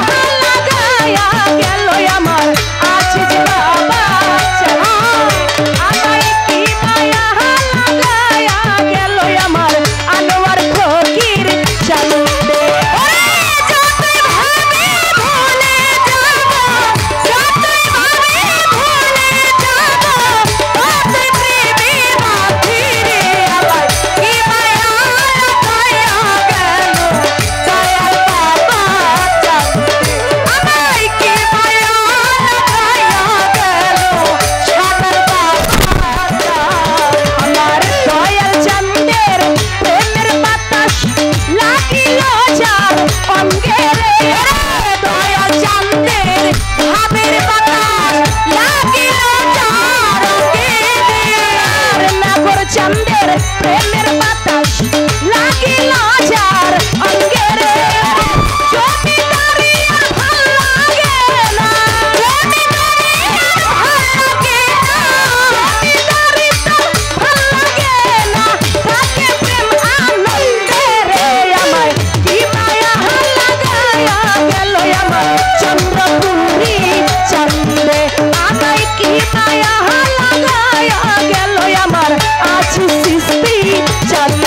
লাগায়া গেল আমার আজিজ বাবা চাঁদে, আমায় কি মায়া লাগায়া গেল আমার আনোয়ার ফকির চাঁদে। যতই ভাবি ভুলে যাব, যতই ভাবি ভুলে যাব, ততই প্রেমে বাঁধি রে আমায়। কি মায়া লাগায়া গেল দয়াল বাবা চাঁদে, আমায় কি মায়া লাগায়া গেল সাদার বাবা চাঁদ। আমার দয়াল চাঁদের প্রেমের বাতাস লাগিল যার অঙ্গে রে। দয়াল চাঁদের ভাবের বাতাস লাগিল যার অঙ্গে রে। নাগর চাঁদের প্রেমের বাতাস লাগিল যার অঙ্গে রে। জমিদারি আর ভাল লাগে না, জমিদারি আর ভাল লাগে না, জমিদারি তো ভাল লাগে না, থাকে প্রেম আনন্দে রে আমায়। কি মায়া লাগায়া গেল আমার চন্দ্রপুরী চাঁদে, আমায় কি মায়া লাগায়া গেল আমার আজি সিস্তি চাঁদে।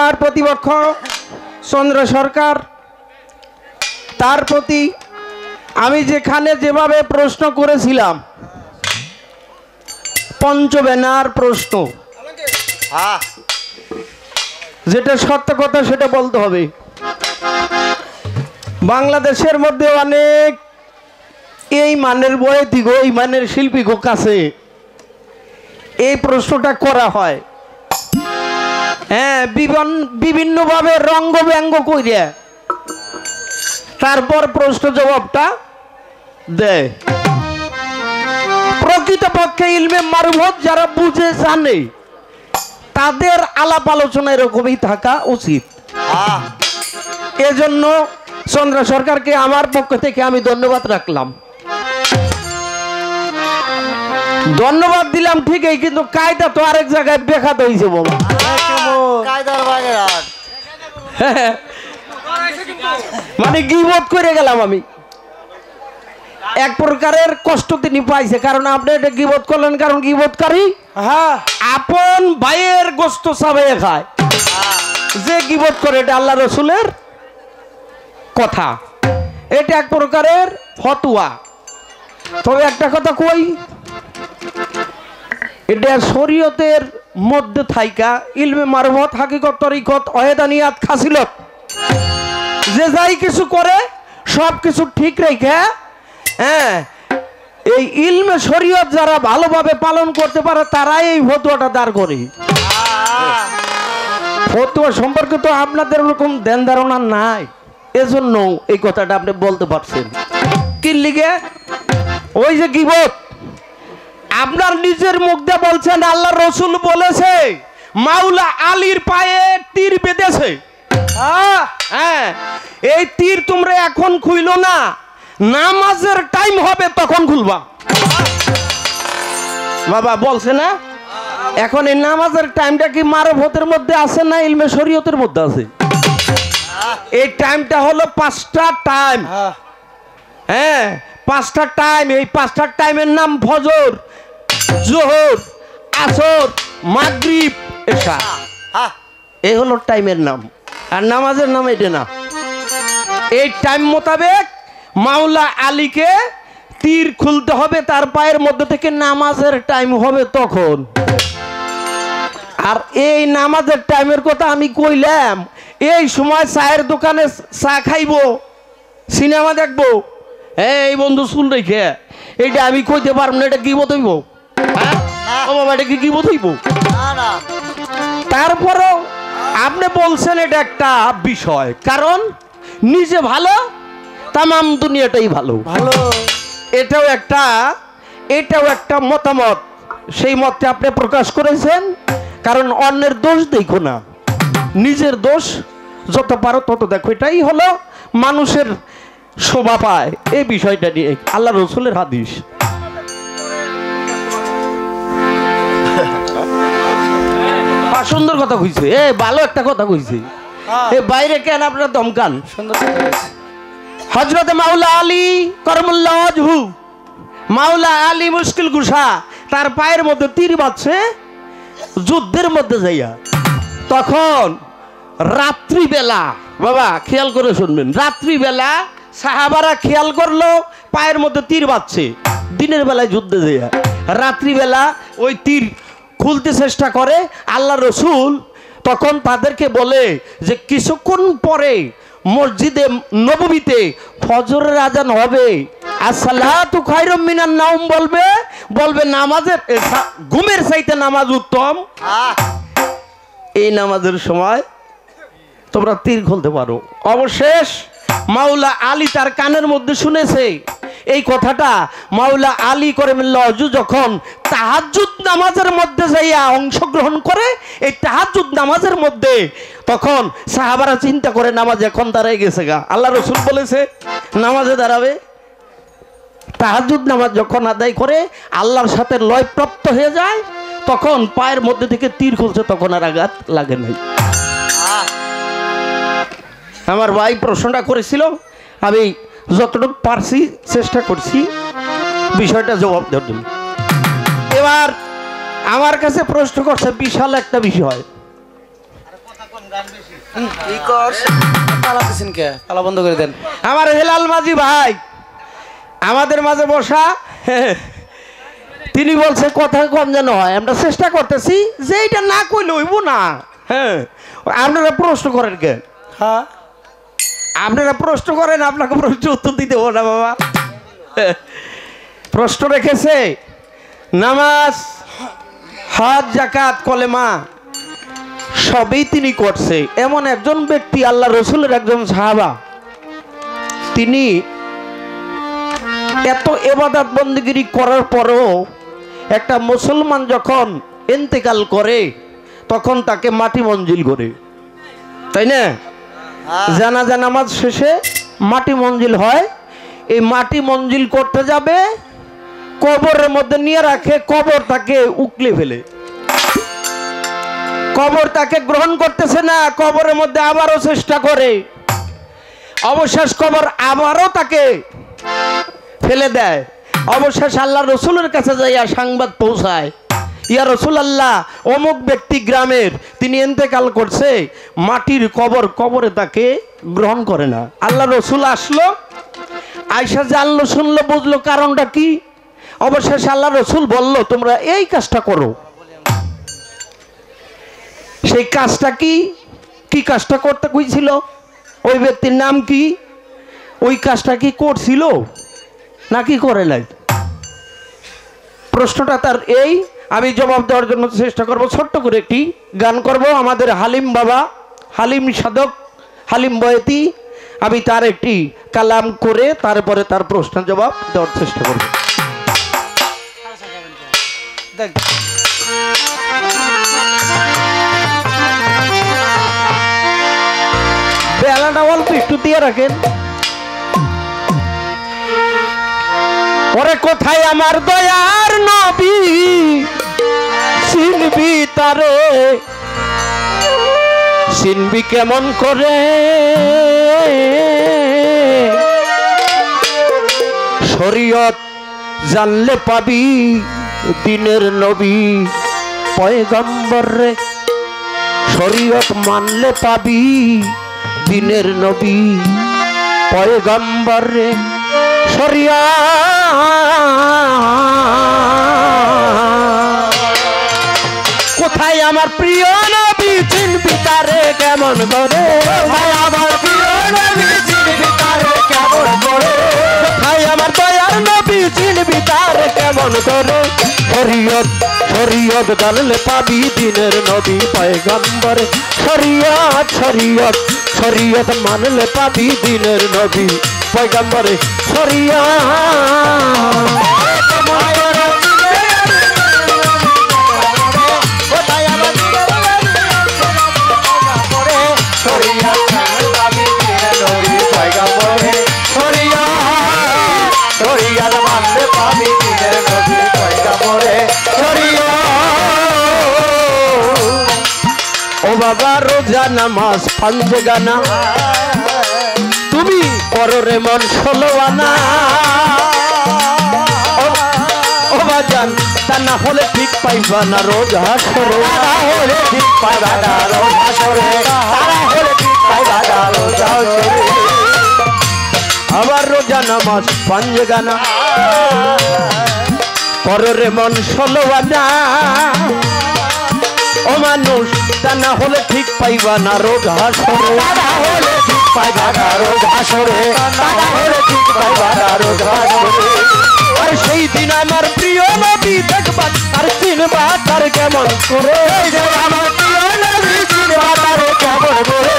আমার প্রতিপক্ষ চন্দ্র সরকার, তার প্রতি আমি যেখানে যেভাবে প্রশ্ন করেছিলাম, পঞ্চবেনার প্রশ্ন, যেটা সত্য কথা সেটা বলতে হবে। বাংলাদেশের মধ্যে অনেক এই মানের বয়তিগো, এই মানের শিল্পীগো কাছে এই প্রশ্নটা করা হয়। হ্যাঁ, বিভিন্নভাবে রঙ্গ ব্যঙ্গ কইরা তারপর প্রশ্ন জবাবটা দেয়। প্রকৃতপক্ষে ইলমে মারুফত যারা বুঝে জানে তাদের আলাপ আলোচনা এরকমই থাকা উচিত। এজন্য চন্দ্র সরকারকে আমার পক্ষ থেকে আমি ধন্যবাদ রাখলাম। ধন্যবাদ দিলাম ঠিকই, কিন্তু কায়দা তো আরেক জায়গায় ব্যাঘাত হয়েছে বাবা। মানে গীবত করে গেলাম আমি, এক প্রকারের কষ্ট তিনি পাইছে। কারণ আপনি এটা গীবত করলেন, কারণ গীবতকারী আপন ভাইয়ের গোস্ত চাবাইয়ে খায়। যে গীবত করে এটা আল্লাহ রসুলের কথা, এটা এক প্রকারের ফতোয়া। তবে একটা কথা কই, এটা শরীয়তের মধ্যে থাইকা ইলমে মারফত, হাকিকত, তরিকত, ওয়াহদানিয়াত, খাসিলত, যে যাই কিছু করে সব কিছু ঠিক রেখে, হ্যাঁ, এই ইলমে শরীয়ত যারা ভালোভাবে পালন করতে পারে তারাই এই ফতোয়াটা দাঁড় করে। ফতোয়া সম্পর্কে তো আপনাদের ওরকম ধ্যান ধারণা নাই, এজন্য এই কথাটা আপনি বলতে পারছেন। কি লিগে? ওই যে গীবত, আপনার নিজের মুখ দিয়ে বলছেন আল্লাহ রসুল বলেছে মাওলা আলীর পায়ে তীর বেঁধেছে। হ্যাঁ, এই তীর তোমরা এখন খুইলো না, নামাজের টাইম হবে তখন খুলবা। বাবা বলছে না, এখন এই নামাজের টাইমটা কি মারফতের মধ্যে আছে না ইলমে শরীয়তের মধ্যে আছে? এই টাইমটা হলো 5টা টাইম। হ্যাঁ, 5টা টাইম। এই 5টা টাইমের নাম ফজর, জোহর, আসর, মাগরিব, এশা। এই হলো টাইমের নাম, আর নামাজের নাম এটা না। এই টাইম মোতাবেক মাওলা আলীকে তীর খুলতে হবে, তার পায়ের মধ্যে থেকে নামাজের টাইম হবে তখন। আর এই নামাজের টাইমের কথা আমি কইলাম, এই সময় চায়ের দোকানে চা খাইবো, সিনেমা দেখবো, এই বন্ধু শুন রেখে, এইটা আমি কইতে পারবো না, এটা গীবত হইব? ও বাবা, এটা কি গীবত হইব? তারপরও আপনি বলছেন এটা একটা বিষয়, কারণ নিজে ভালো, তামাম দুনিয়াটাই ভালো। এটাও একটা মতামত, সেই মতটা আপনি প্রকাশ করেছেন। কারণ অন্যের দোষ দেখো না, নিজের দোষ যত পারো তত দেখো। এটাই হলো মানুষের শোভা পায়। এই বিষয়টা নিয়ে আল্লাহ রসুলের হাদিস। সুন্দর কথা কইছে, ভালো একটা কথা কইছে। বাইরে কেন আপনারা দমকান? হযরত মাওলা আলী করমুল্লাহ ওয়াজহু, মাওলা আলী মুশকিল কুশা, তার পায়ের মধ্যে তীর বাঁধছে যুদ্ধের মধ্যে যাইয়া। তখন রাত্রিবেলা, বাবা খেয়াল করে শুনবেন, রাত্রিবেলা সাহাবারা খেয়াল করলো পায়ের মধ্যে তীর বাঁধছে, দিনের বেলায় যুদ্ধে যাইয়া। রাত্রিবেলা ওই তীর খুলতে চেষ্টা করে আল্লাহ রসুল, তখন তাদেরকে বলে যে কিছুক্ষণ পরে মসজিদে নববীতে ফজরের আজান হবে, আসসালাতু খায়রুম মিনান নাওম বলবে নামাজের, ঘুমের চাইতে নামাজ উত্তম। এই নামাজের সময় তোমরা তীর খুলতে পারো। অবশেষ মাওলা আলী তার কানের মধ্যে শুনেছে এই কথাটা। মাওলা আলী করমুল্লাহ ওয়াজহু যখন তাহাজ্জুদ নামাজের মধ্যে যাইয়া অংশগ্রহণ করে, এই তাহাজ্জুদ নামাজের মধ্যে, তখন সাহাবারা চিন্তা করে নামাজ এখন দাঁড়ায় গেছে গা, আল্লাহ রসুল বলেছে নামাজে দাঁড়াবে। তাহাজ্জুদ নামাজ যখন আদায় করে আল্লাহর সাথে লয়প্রাপ্ত হয়ে যায়, তখন পায়ের মধ্যে থেকে তীর খুলছে, তখন আর আঘাত লাগে নাই। আমার ভাই প্রশ্নটা করেছিল, আমি যতটুকু পারছি চেষ্টা করছি বিষয়টা জবাব দেওয়ার জন্য। এবার আমার কাছে প্রশ্ন করছে বিশাল একটা বিষয়, কি করছ পালা দিছেন কে পালা বন্ধ করে দেন আমার হেলাল মাঝি ভাই আমাদের মাঝে বসা তিনি বলছে কথা কম যেন হয় আমরা চেষ্টা করতেছি যে এটা না কইলে হইব না হ্যাঁ আপনারা প্রশ্ন করেন কে হ্যাঁ আপনারা প্রশ্ন করেন আপনাকে প্রশ্ন উত্তর দিতে হবে না বাবা প্রশ্ন রেখেছে নামাজ হজ যাকাত কলেমা সবই তিনি করছে এমন একজন ব্যক্তি আল্লাহ রসুলের একজন সাহাবা তিনি এত ইবাদত বন্দেগী করার পরেও একটা মুসলমান যখন ইন্তেকাল করে তখন তাকে মাটি মঞ্জিল করে তাই না জানাজা নামাজ শেষে মাটি মঞ্জিল হয় এই মাটি মঞ্জিল করতে যাবে কবরের মধ্যে নিয়ে রাখে কবর তাকে উকলে ফেলে কবর তাকে গ্রহণ করতেছে না কবরের মধ্যে আবারও চেষ্টা করে অবশেষ কবর আবারও তাকে ফেলে দেয় অবশেষ আল্লাহ রসুলের কাছে যাইয়া সংবাদ পৌঁছায় ইয়া রাসূলুল্লাহ অমুক ব্যক্তি গ্রামের তিনি ইন্তেকাল করছে মাটির কবরে তাকে গ্রহণ করে না আল্লাহ রসুল আসলো আয়েশা জানলো শুনলো বুঝলো কারণটা কি অবশেষ আল্লাহ রসুল বলল তোমরা এই কাজটা করো সেই কাজটা কি কি কাজটা করতে কইছিল ওই ব্যক্তির নাম কি ওই কাজটা কি করছিল নাকি করে নাই প্রশ্নটা তার এই আমি জবাব দেওয়ার জন্য চেষ্টা করব ছোট্ট করে একটি গান করব আমাদের হালিম বাবা হালিম সাধক হালিম বয়েতি আমি তার একটি কালাম করে তারপরে তার প্রশ্নের জবাব দেওয়ার চেষ্টা করব দেখ বেলাটা অল্প একটু দিয়ে রাখেন ওরে কোথায় আমার দয়ার নবী চিনবি তারে চিনবি কেমন করে শরীয়ত জানলে পাবি দিনের নবী পয়গম্বর রে শরীয়ত মানলে পাবি দিনের নবী পয়গম্বর রে কোথায় আমার প্রিয় নবী চিনবি তারে কেমন করে আমার প্রিয় নবী চিনবি তারে কেমন করে কোথায় আমার দয়ার নবী চিনবি তারে কেমন করে শরীয়ত শরীয়ত জানলে পাবি দিনের নবী পয়গম্বর শরীয়ত শরীয়ত শরীয়ত মানলে পাবি দিনের নবী পয়গম্বরে ও বাবা রোজা নামাজ পাঞ্জে গানা তুমি করো রে মন 16 আনা ও বাজান তা না হলে ঠিক পাইবা না রোজ হাসরে হলে ঠিক পাইবা না রোজ হাসরে তারা হলে ঠিক পাইবা না রোজ হাসরে আবার রোজা নামাজ পাঞ্জে গানা করো রে মন 16 আনা ও মানুষ তা না হলে ঠিক পাইবা না রোজ হাসরে তারা হলে ঠিক পাইবা না রোজ হাসরে তারা হলে ঠিক পাইবা না রোজ হাসরে আর সেই দিন আমার প্রিয় নবী দেখবা আর চিনবা তার কেমন করে আমার প্রিয় নবী চিনবা তার কেমন করে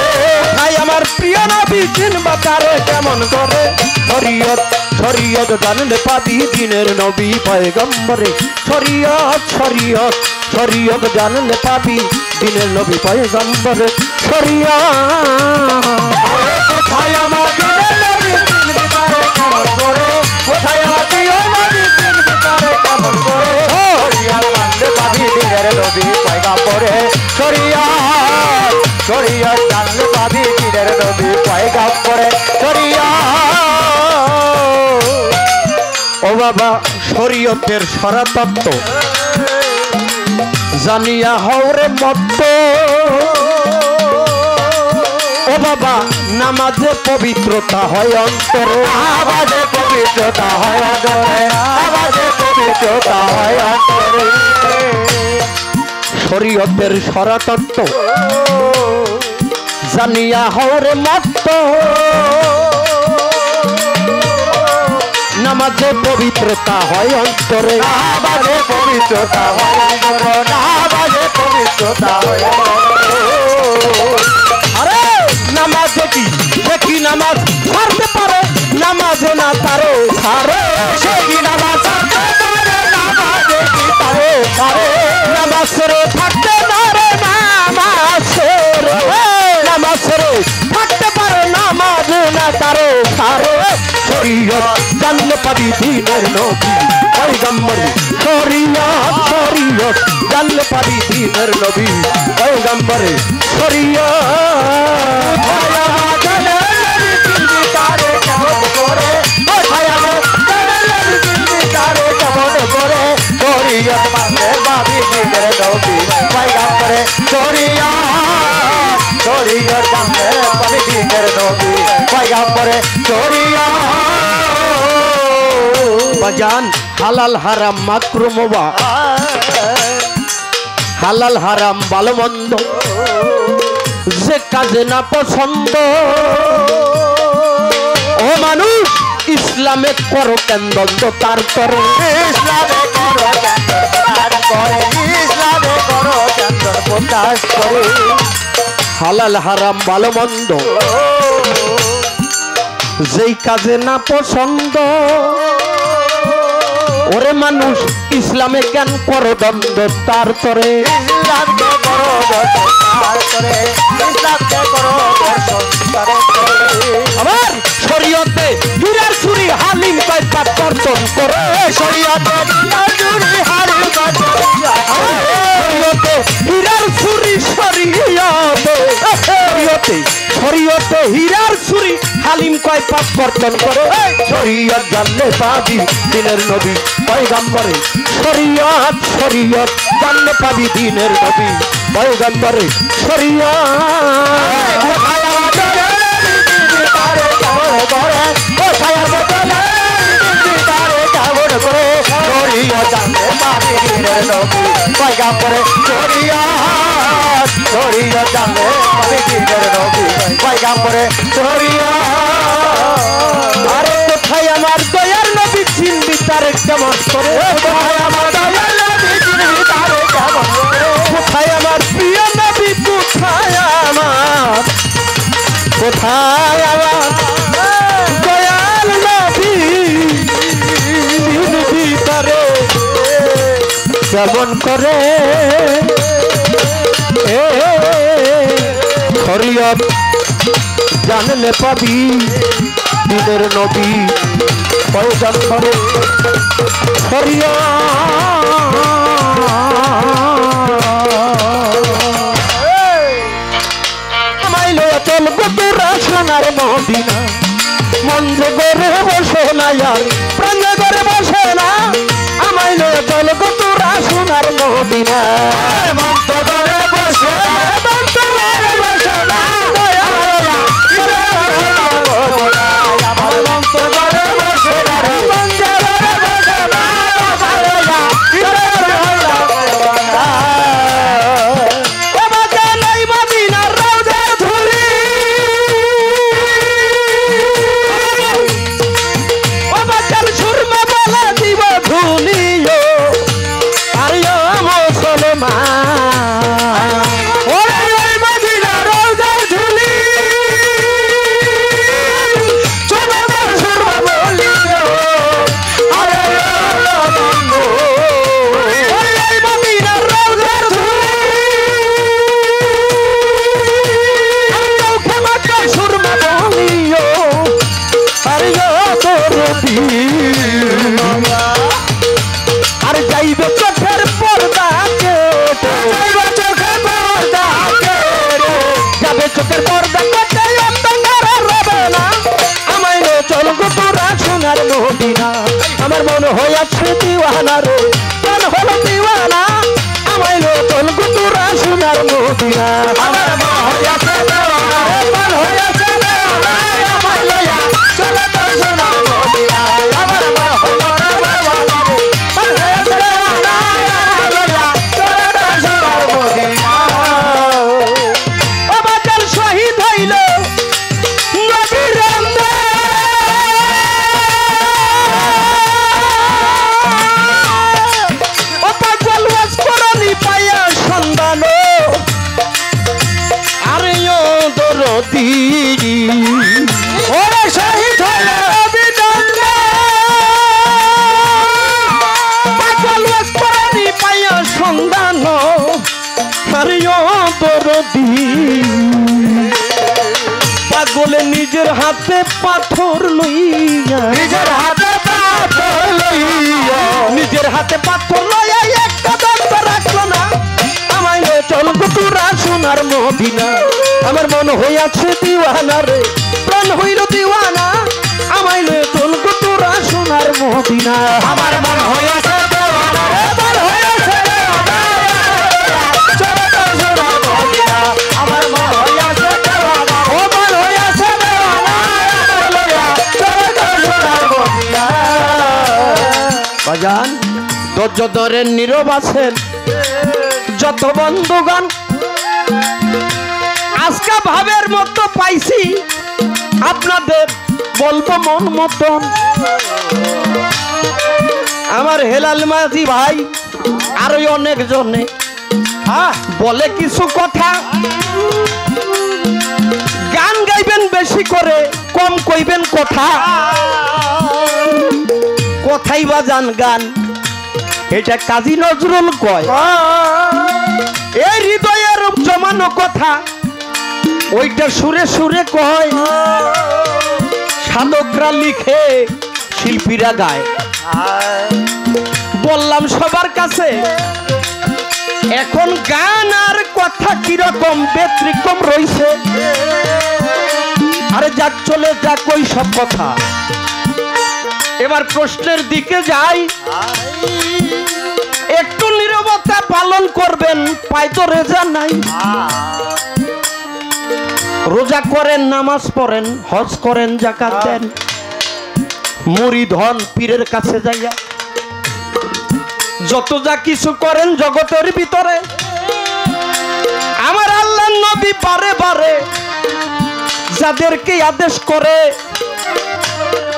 ভাই আমার প্রিয় নবী চিনবা তার কেমন করে শরীয়ত শরীয়ত জানলে পাবি দিনের নবী পয়গম্বরে শরীয়ত শরীয়ত শরীয়ত জানলে পাবি দিনের নবী পয়গম্বরে শরীয়ত কোথায় আমার দিনের নবী চিনবি তারে কেমন করে কোথায় আমার প্রিয় নবী চিনবি তারে কেমন করে শরীয়ত জানলে পাবি দিনের নবী পয়গম্বরে শরীয়ত শরীয়ত জানলে পাবি দিনের নবী পয়গম্বরে শরীয়ত ও বাবা শরীয়তের সারা তত্ত্ব জানিয়া হওরে মত্ত বাবা নামাজে পবিত্রতা হয় অন্তরে, নামাজে পবিত্রতা হয় অন্তরে, নামাজে পবিত্রতা হয় অন্তরে। শরীয়তের সরাতত্ত্ব জানিয়া হরে মত্ত, নামাজে পবিত্রতা হয় অন্তরে, নামাজে পবিত্রতা হয় অন্তরে, নামাজে পবিত্রতা হয় অন্তরে। আরে নামাজ দেখি দেখি নামাজ ছাড়তে পারে, নামাজে না তারে ছাড়ে, সেই নামাজ ছাড়তে পারে, নামাজে কি তারে ছাড়ে। নামাজ রে থাকতে পারে, নামাজ রে থাকতে পারে, নামাজে না তারে ছাড়ে। শরীয়ত জানলে পাবি দিনের নবী পয়গম্বর, শরীয়ত জানলে পাবি দিনের নবী পয়গম্বর। শরীয়ত তারে কেমন করে, ও ছায়ানো জানালে দিল্লি তারে কেমন করে। শরীয়ত মানলে পাবি দিনের নবী পয়গম্বরে, শরীয়ত জানলে পাবি দিনের নবী পয়গম্বরে। শরীয়ত বাজান হালাল হারাম মাকরুম ওয়া হালাল হারাম ভালো মন্দ, যে কাজে না পছন্দ ও মানুষ ইসলামে করো কেন দ্বন্দ্ব তার করে। ইসলামে করো প্রচার করে, ইসলামে করো প্রচার করে। হালাল হারাম ভালো মন্দ, যেই কাজে না পছন্দ ওরে মানুষ ইসলামে কেন করো দ্বন্দ্ব তার করে। ইসলামকে করো প্রচার করে, ইসলামকে করো প্রচার করে। আবার শরীয়তে হীরার ছুরি হালিম কয় পাপ বর্জন করে। শরীয়তে জুরি হারি বাজে, শরীয়তে হীরার ছুরি, শরীয়তে হীরার ছুরি হালিম কয় পাপ বর্জন করে। শরীয়ত জানলে পাবি দিনের নবী পয়গম্বরে, শরীয়ত জানলে পাবি দিনের নবী পয়গম্বরে। শরীয়ত তারে কেমন করে, ও ছায়ার বদলে তারে কেমন করে। শরীয়ত জানলে পাবি দিনের নবী পয়গম্বরে। শরীয়ত জানলে পাবি দিনের নবী পয়গম্বরে। আরে কোথায় আমার দয়ার নবী চিনবি তারে কেমন করে। কোথায় আমার দয়াল নবী চিনবি তারে কেমন করে। কোথায় আমার প্রিয় নবী, কোথায় আমার দয়াল নবী চিনবি তারে কেমন করে। শরীয়ত জানলে পাবি দিনের নবী পয়গম্বরে। আমায় লইয়া চলবো তোরা সোনার মদিনা, মন যে গড়ে বসে না আর প্রাণ যে গড়ে বসে না। আমায় লইয়া চলবো তোরা সোনার মদিনা, মন তো করে বসে, মন তো করে বসে না। আমার মন তো করে বসে না রে, মন তো করে বসে না। আমাকে নাই মদিনার রওজার ধুলি, আমাকে সুরমা বলে দিব ধুলি আর মুসলমান। ওরে ওই মদিনার রওজার ধুলি, চলে সুরমা বলি আরে বন্ধু। ওরে ওই মদিনার রওজার ধুলি, সুরমা বলিও আরে আর যাইবে চোখের পর্দা কেটে, যাবে চোখের পর্দা কেটে অন্ধকারে রবে না। আমায় নে চলবো তোরা সোনার মদিনা, আমার মন হইয়াছে দিওয়ানা রে, মন হলো দিওয়ানা। আমায় নে চলবো তোরা সোনার মদিনা, আমার মন হইয়াছে দিওয়ানা রে, মন নদী পাগলে নিজের হাতে পাথর লইয়া নিজের হাতে পাথর লইয়া নিজের হাতে পাথর লইয়া একটা দন্ত রাখলো না আমায় লয়ে চল তোরা সোনার মদিনা আমার মন হইয়াছে দিওয়ানা রে প্রাণ হইল দিওয়ানা আমায় লয়ে চল তোরা সোনার মদিনা আমার মন হইয়াছে দেওয়ানা রে মন হইয়াছে দেওয়ানা চলো তো সোনার মদিনা আমার মন হইয়াছে দেওয়ানা ও মন হইয়াছে দেওয়ানা আমার লইয়া চলো তো সোনার মদিনা বাজান ধৈর্য ধরে নীরব আছেন যত বন্ধুগণ আজকে ভাবের মতো পাইছি আপনাদের বলবো মন মতন আমার হেলাল মাঝি ভাই আর ওই অনেক জনে বলে কিছু কথা গান গাইবেন বেশি করে কম কইবেন কথা কথাই বাজান গান এটা কাজী নজরুল কয় এই হৃদয়ের জমানো কথা ওইটা সুরে সুরে কয় সাধকরা লিখে শিল্পীরা গায় বললাম সবার কাছে এখন গান আর কথা কিরকম ব্যতিক্রম রইছে আরে যাক চলে যাক ওই সব কথা এবার প্রশ্নের দিকে যাই একটু নীরবতা পালন করবেন পাই তো রেজা নাই রোজা করেন নামাজ পড়েন হজ করেন যাকাত দেন মুরিদ হন পীরের কাছে যাইয়া যত যা কিছু করেন জগতের ভিতরে আমার আল্লাহর নবী বারে বারে যাদেরকে আদেশ করে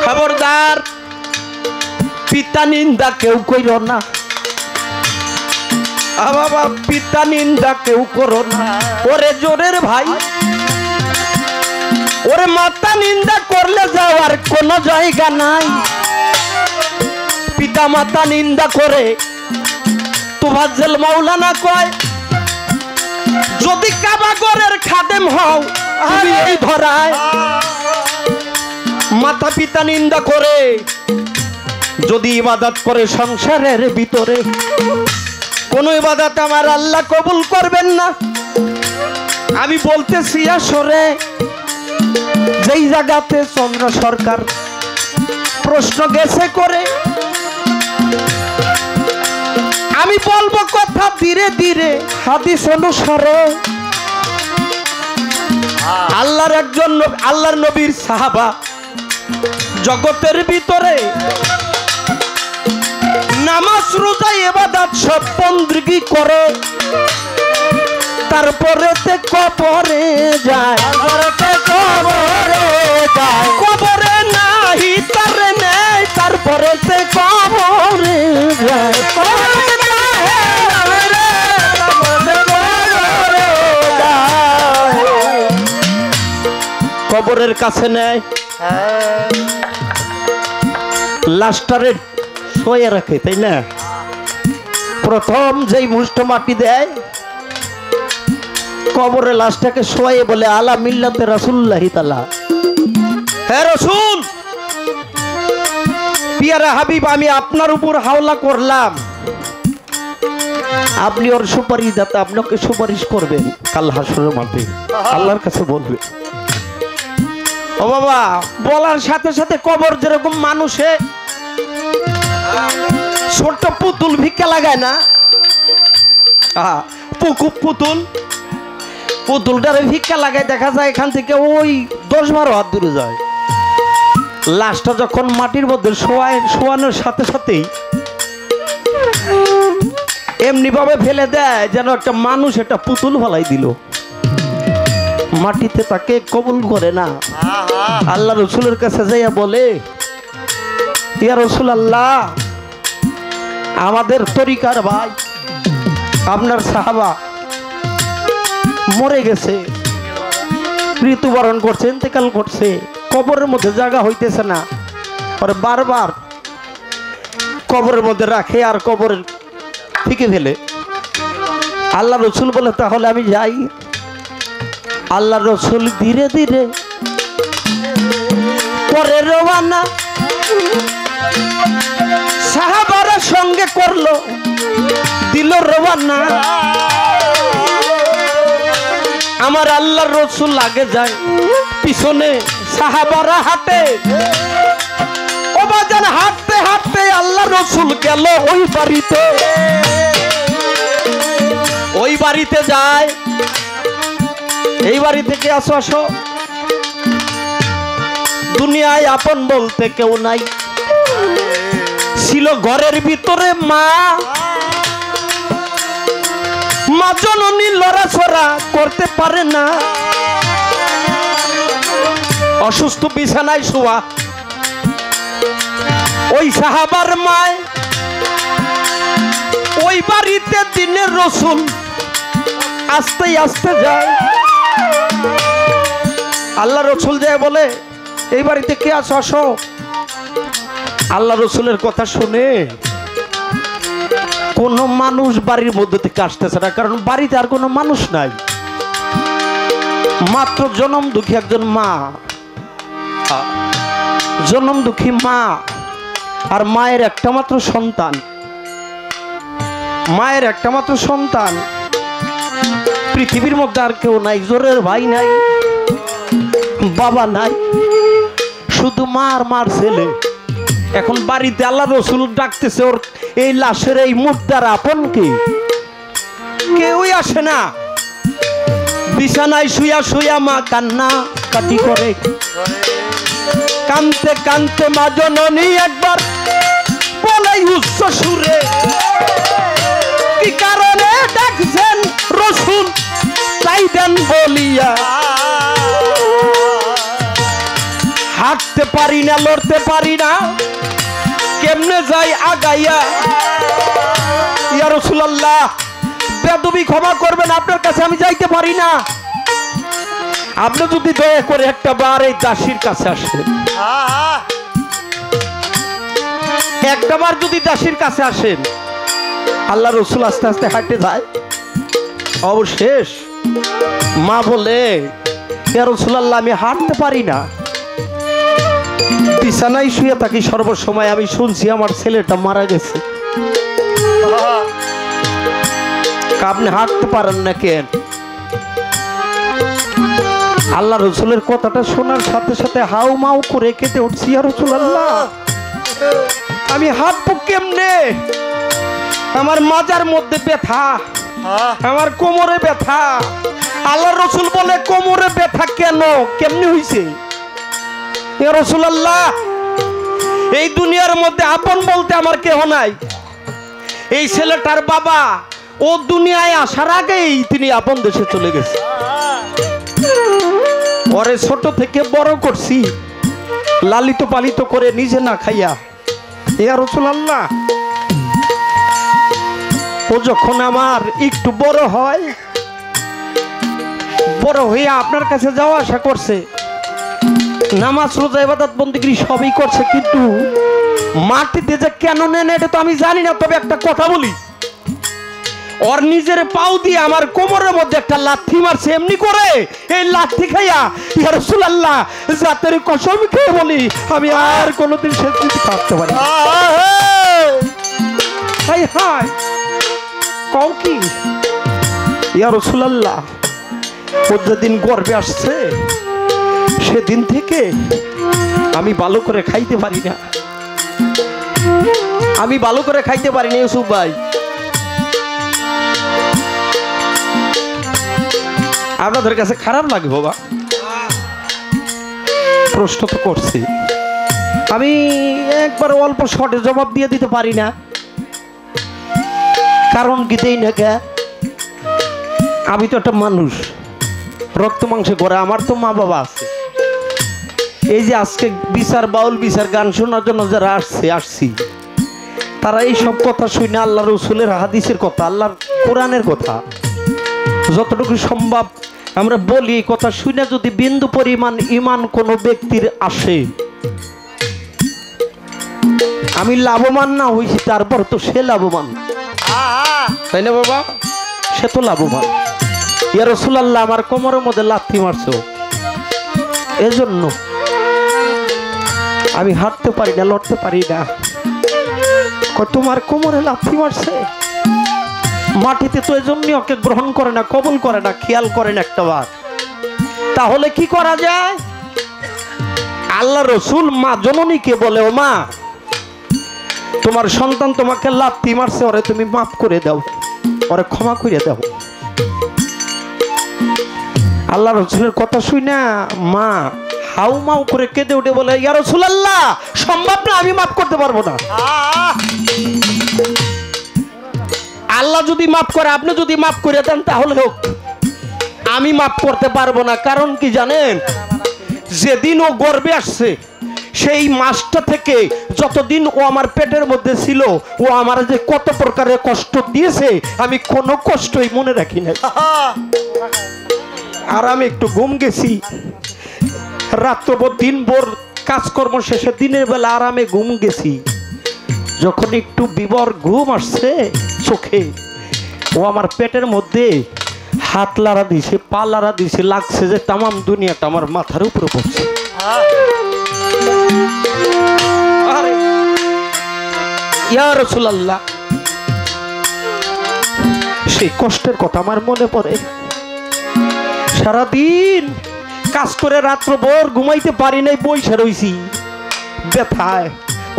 খবরদার পিতা নিন্দা কেউ কইরো না বাবা পিতা নিন্দা কেউ করো না ওরে জোরের ভাই ওরে মাতা নিন্দা করলে যাওয়ার কোনো জায়গা নাই পিতা মাতা নিন্দা করে তোফাজ্জল মাওলানা কয় যদি কাবাগরের খাদেম হও আমি এই ধরায় মাতা পিতা নিন্দা করে যদি ইবাদত করে সংসারের ভিতরে কোন ইবাদত আমার আল্লাহ কবুল করবেন না আমি বলতেছি আসরে যেই জায়গাতে চন্দ্র সরকার প্রশ্ন গেছে করে আমি বলবো কথা ধীরে ধীরে হাদিস অনুসারে আল্লাহর নবীর সাহাবা জগতের ভিতরে নামাজ রোজা ইবাদত সব বন্দেগী করে তারপরে তে কবরে যায় কবরে নাহি তারে নেই তারপরে তে কবরে যায় কবরের কাছে নেয় লাস্টারে শোয়ে রাখে তাই না প্রথম যেই মুষ্ট মাটি দেয় কবরে লাশটাকে শোয়ে বলে আলা মিল্লাতে রাসূলুল্লাহি তাআলা হে রাসূল পিয়ারা হাবিব আমি আপনার উপর হাওলা করলাম আপনি ওর সুপারিশ দাতা আপনাকে সুপারিশ করবেন কাল হাসরের মাঠে আল্লাহর কাছে বলবে ও বাবা বলার সাথে সাথে কবর যেরকম মানুষে ছোট্ট পুতুল ভিক্ষা লাগায় না পুতুলটারে ভিক্ষা লাগায় দেখা যায় এখান থেকে ওই 10-12 হাত দূরে যায় লাশটা যখন মাটির মধ্যে শোয়ানোর সাথে সাথেই এমনি ভাবে ফেলে দেয় যেন একটা মানুষ একটা পুতুল ফেলাই দিল মাটিতে তাকে কবুল করে না আল্লাহ রসুলের কাছে যাইয়া বলে ইয়া রাসূলুল্লাহ আমাদের তরিকার ভাই আপনার সাহাবা মরে গেছে মৃত্যুবরণ করছে ইন্তেকাল করছে কবরের মধ্যে জায়গা হইতেছে না পরে বারবার কবরের মধ্যে রাখে আর কবরের ফিকে ফেলে আল্লাহ রসুল বলে তাহলে আমি যাই আল্লাহ রসুল ধীরে ধীরে করে রওনা, সাহাবারা সঙ্গে করলো, দিল রওনা। আমার আল্লাহর রসুল আগে যায়, পিছনে সাহাবারা হাঁটে। ও বাজান, হাঁটতে হাঁটতে আল্লাহ রসুল গেল ওই বাড়িতে। ওই বাড়িতে যায়, এই বাড়ি থেকে আসো আসো। দুনিয়ায় আপন বলতে কেউ নাই, ছিল ঘরের ভিতরে মা। মা জননী লড়াছড়া করতে পারে না, অসুস্থ বিছানায় শোয়া। ওই সাহাবার মায় ওই বাড়িতে দিনের রসুল আস্তে আস্তে যায়। আল্লাহ রসুল যায় বলে, এই বাড়িতে কে আছো আসো। আল্লাহ রসুলের কথা শুনে কোন মানুষ বাড়ির মধ্যে থেকে আসতেছে না, কারণ বাড়িতে আর কোনো মানুষ নাই, মাত্র জনম দুঃখী একজন মা, জনম দুঃখী মা আর মায়ের একটা মাত্র সন্তান। মায়ের একটা মাত্র সন্তান, পৃথিবীর মধ্যে আর কেউ নাই, জোরের ভাই নাই, বাবা নাই, শুধু মা আর মার ছেলে। এখন বাড়িতে আল্লাহ রসুল ডাকতেছে, ওর এই লাশের এই মুর্দার আপন কি কেউই আসে না। বিছানায় শুয়া শুয়া মা কান্না কাটি করে, কানতে কানতে মা জননী একবার বলে উচ্চ সুরে, কি কারণে ডাকছেন রসুল তাই দেন বলিয়া। হাঁটতে পারি না, লড়তে পারি না, কেমনে যাই আগাইয়া। ইয়া রাসূলুল্লাহ, বেদবি ক্ষমা করবেন, আপনার কাছে আমি যাইতে পারি না। আপনি যদি দয়া করে একটা বার এই দাসীর কাছে আসেন, একটা বার যদি দাসীর কাছে আসেন। আল্লাহ রসুল আস্তে আস্তে হাঁটে যায়। অবশেষ মা বলে, ইয়া রাসূলুল্লাহ, আমি হাঁটতে পারি না, বিছানায় শুয়ে থাকি সর্বসময়। আমি শুনছি আমার ছেলেটা মারা গেছে, আপনি হাঁটতে পারেন না কেন? আল্লাহ রসুলের কথাটা শোনার সাথে সাথে হাউ মাউ করে কেঁদে উঠছি, ইয়া রাসূলুল্লাহ, আমি হাঁটবো কেমনে? আমার মাজার মধ্যে ব্যথা, আমার কোমরে ব্যথা। আল্লাহ রসুল বলে, কোমরে ব্যথা কেন, কেমনে হইছে? ইয়া রাসূলুল্লাহ, এই দুনিয়ার মধ্যে আপন বলতে আমার কেহ নাই। এই ছেলেটার বাবা ও দুনিয়ায় আসার আগেই তিনি আপন দেশে চলে গেছে। ওরে ছোট থেকে বড় করছি, লালিত পালিত করে নিজে না খাইয়া। ইয়া রাসূলুল্লাহ, ও যখন আমার একটু বড় হয়, বড় হইয়া আপনার কাছে যাওয়া আসা করছে, নামাজ রোজা ইবাদত বন্দেগী সবই করছে, কিন্তু মাটিতে যে কেন নেন এটা তো আমি জানি না। তবে একটা কথা বলি, ওর নিজের পাও দিয়ে আমার কোমরের মধ্যে একটা লাথি মারছে, এমনি করে এই লাথি খাইয়া। ইয়া রাসূলুল্লাহ, জাতের কসম খেয়ে বলি, আমি আর কোনোদিন সেদিন থাকতে পারি। হাই হাই, কও কি? ইয়া রাসূলুল্লাহ, ও যেদিন গর্ভে আসছে সেদিন থেকে আমি ভালো করে খাইতে পারি না, আমি ভালো করে খাইতে পারি না। ইউসুফ ভাই, আপনাদের কাছে খারাপ লাগে বাবা? প্রশ্ন তো করছি, আমি একবার অল্প শর্টে জবাব দিয়ে দিতে পারি না। কারণ কি দেই না কে? আমি তো একটা মানুষ, রক্ত মাংসে গড়া, আমার তো মা বাবা আছে। এই যে আজকে বিচার বাউল বিচার গান শোনার জন্য যারা আসছি, তারা এই সব কথা শুনে আল্লাহ রসুলের হাদিসের কথা, আল্লাহর কোরআনের কথা যতটুকু সম্ভব আমরা বলি। এই কথা শুনে যদি বিন্দু পরিমাণ ঈমান কোনো ব্যক্তির আসে, আমি লাভবান না হয়েছি, তারপর তো সে লাভবান, তাই না বাবা? সে তো লাভবান। ইয়া রাসূলুল্লাহ আমার কোমরের মধ্যে লাথি মারছো, এজন্য আমি হাঁটতে পারি না, লড়তে পারি না। তোমার কোমরে লাথি মারছে, মাটিতে তো এজন্য ওকে গ্রহণ করে না, কবুল করে না, খেয়াল করেন একটা বার। তাহলে কি করা যায়? আল্লাহ রসুল মা জননীকে বলে, ও মা, তোমার সন্তান তোমাকে লাথি মারছে, ওরে তুমি মাফ করে দাও, ওরে ক্ষমা করে দাও। আল্লাহ রসুলের কথা শুই না মা হাউ মাউ করে কেঁদে উঠে বলে, ইয়া রাসূলুল্লাহ সম্ভব না, আমি মাফ করতে পারবো না। আল্লাহ যদি মাফ করে, আপনি যদি মাফ করে দেন তাহলে হোক, আমি মাফ করতে পারবো না। কারণ কি জানেন? যেদিন ও গর্ভে আসছে সেই মাসটা থেকে যতদিন ও আমার পেটের মধ্যে ছিল, ও আমার যে কত প্রকারের কষ্ট দিয়েছে আমি কোনো কষ্টই মনে রাখি না। আর আমি একটু ঘুম গেছি, রাত্রভর দিনভর কাজকর্ম শেষে দিনের বেলা আরামে ঘুম গেছি। যখন একটু বিবর ঘুম আসছে চোখে, ও আমার পেটের মধ্যে হাত লাড়া দিছে, পা লাড়া দিছে, লাগছে যে তামাম দুনিয়াটা আমার মাথার উপরে পড়ছে। আরে ইয়া রাসূলুল্লাহ, সেই কষ্টের কথা আমার মনে পড়ে। সারাদিন কাজ করে রাত্রভর ঘুমাইতে পারি নাই, বইসা রইছি ব্যথায়।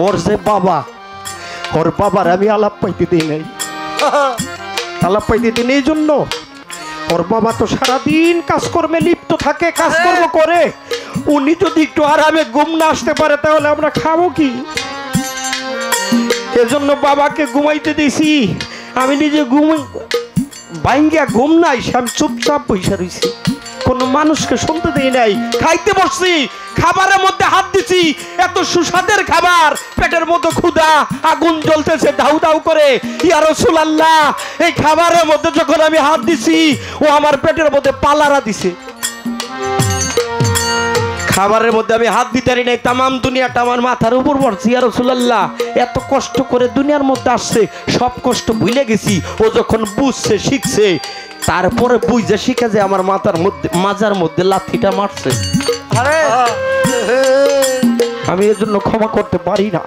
ওর যে বাবা, ওর বাবার আমি আলাপ পাইতে দিই নাই, আলাপ পাইতে দিই এই জন্য। ওর বাবা তো সারাদিন কাজকর্মে লিপ্ত থাকে, কাজকর্ম করে। উনি যদি একটু আরামে ঘুম না আসতে পারে তাহলে আমরা খাবো কি? এজন্য বাবাকে ঘুমাইতে দিছি, আমি নিজে ভাঙ্গিয়া ঘুম নাই, আমি চুপচাপ বসে রইছি, কোনো মানুষকে শুনতে দেই নাই। খাইতে বসছি, খাবারের মধ্যে হাত দিছি, এত সুস্বাদের খাবার, পেটের মধ্যে ক্ষুধা, আগুন জ্বলতেছে দাউ দাউ করে। ইয়া রাসূলুল্লাহ, এই খাবারের মধ্যে যখন আমি হাত দিছি, ও আমার পেটের মধ্যে পালারা দিছে। খাবারের মধ্যে আমি হাত দিতে পারি নাই, তামাম দুনিয়াটা আমার মাথার উপর পড়ছে। ইয়া রাসূলুল্লাহ, এত কষ্ট করে দুনিয়ার মধ্যে আসছে, সব কষ্ট ভুলে গেছি। ও যখন বুঝছে, শিখছে, তারপরে বুঝে শিখে যে আমার মাথার মধ্যে, মাজার মধ্যে লাথিটা মারছে। আমি এর জন্য ক্ষমা করতে পারি না।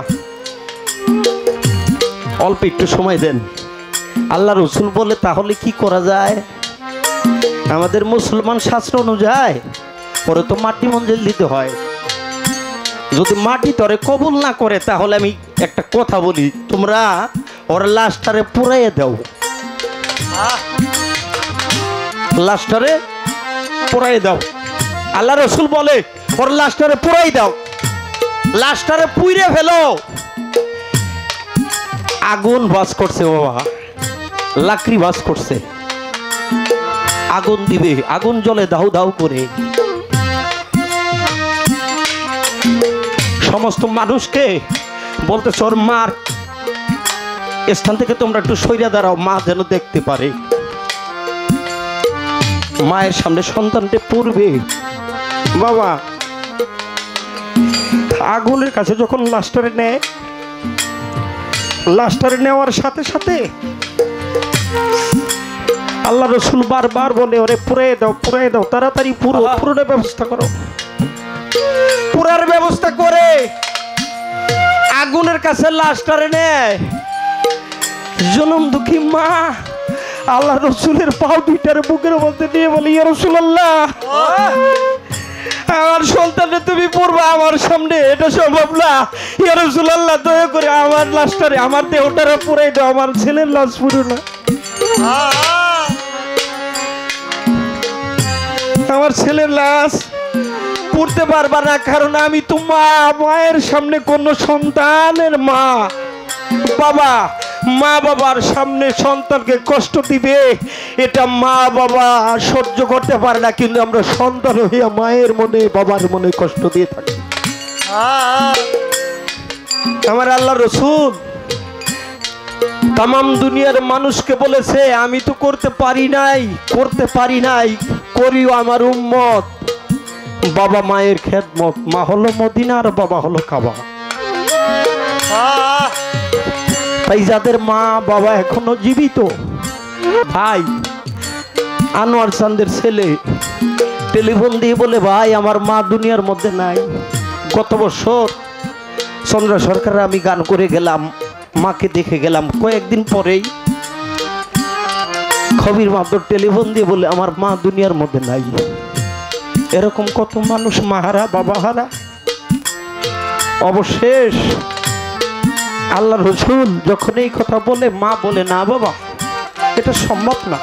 অল্প একটু সময় দেন। আল্লাহ রসুল বলে, তাহলে কি করা যায়? আমাদের মুসলমান শাস্ত্র অনুযায়ী পরে তো মাটি মঞ্জিল দিতে হয়। যদি মাটি তরে কবুল না করে, তাহলে আমি একটা কথা বলি, তোমরা ওর লাশটারে পুড়াইয়ে দাও, লাশটারে পুড়াই দাও। আল্লাহ রসুল বলে, ওর লাশটারে পুড়াই দাও, লাশটারে পুইরে ফেলো। আগুন বাস করছে বাবা, লাকড়ি বাস করছে, আগুন দিবে, আগুন জ্বলে দাউ দাউ করে। সমস্ত মানুষকে বলতেছে, ওর মার স্থান থেকে তোমরা একটু সইরা দাঁড়াও, মা যেন দেখতে পারে। মায়ের সামনে সন্তানটা পড়বে। বাবা আগুনের কাছে যখন লাশটারে নেয়, লাশটারে নেওয়ার সাথে সাথে আল্লাহ রসুল বারবার বলে, ওরে পুড়ে দাও, পুড়ে দাও, তাড়াতাড়ি পুরো পুরোটা ব্যবস্থা করো। পুরার ব্যবস্থা করে আগুনের কাছে লাশটারে নেয়। জনম দুঃখী মা আল্লাহ রসুলের পাও দুইটার বুকের মধ্যে নিয়ে বলে, ইয়া রাসূলুল্লাহ, আমার সন্তানকে তুমি পড়বা আমার সামনে, এটা সম্ভব না। ইয়া রাসূলুল্লাহ, দয়া করে আমার লাশটারে, আমার দেহটারে পুরাই দাও, আমার ছেলের লাশ পুরো না। আমার ছেলের লাশ পড়তে পারবা না, কারণ আমি তো মা, মায়ের সামনে কোন সন্তানের মা বাবা, মা বাবার সামনে সন্তানকে কষ্ট দিবে, এটা মা বাবা সহ্য করতে পারে না। কিন্তু আমরা সন্তান হইয়া মায়ের মনে, বাবার মনে কষ্ট দিয়ে থাকি। আমার আল্লাহ রসুল তামাম দুনিয়ার মানুষকে বলেছে, আমি তো করতে পারি নাই, করতে পারি নাই, করিও আমার উম্মত। বাবা মায়ের খেদমত, মা হলো মদিনা আর বাবা হলো কাবা। তাই যাদের মা বাবা এখনো জীবিত, ভাই আনোয়ার চাঁদের ছেলে টেলিফোন দিয়ে বলে, ভাই আমার মা দুনিয়ার মধ্যে নাই। গত বছর চন্দ্র সরকার আমি গান করে গেলাম, মাকে দেখে গেলাম, কয়েকদিন পরেই খবির মাদর টেলিফোন দিয়ে বলে আমার মা দুনিয়ার মধ্যে নাই। এরকম কত মানুষ মাহারা বাবা হারা। অবশেষ আল্লাহ রসুল যখন এই কথা বলে, মা বলে, না বাবা এটা সম্ভব না,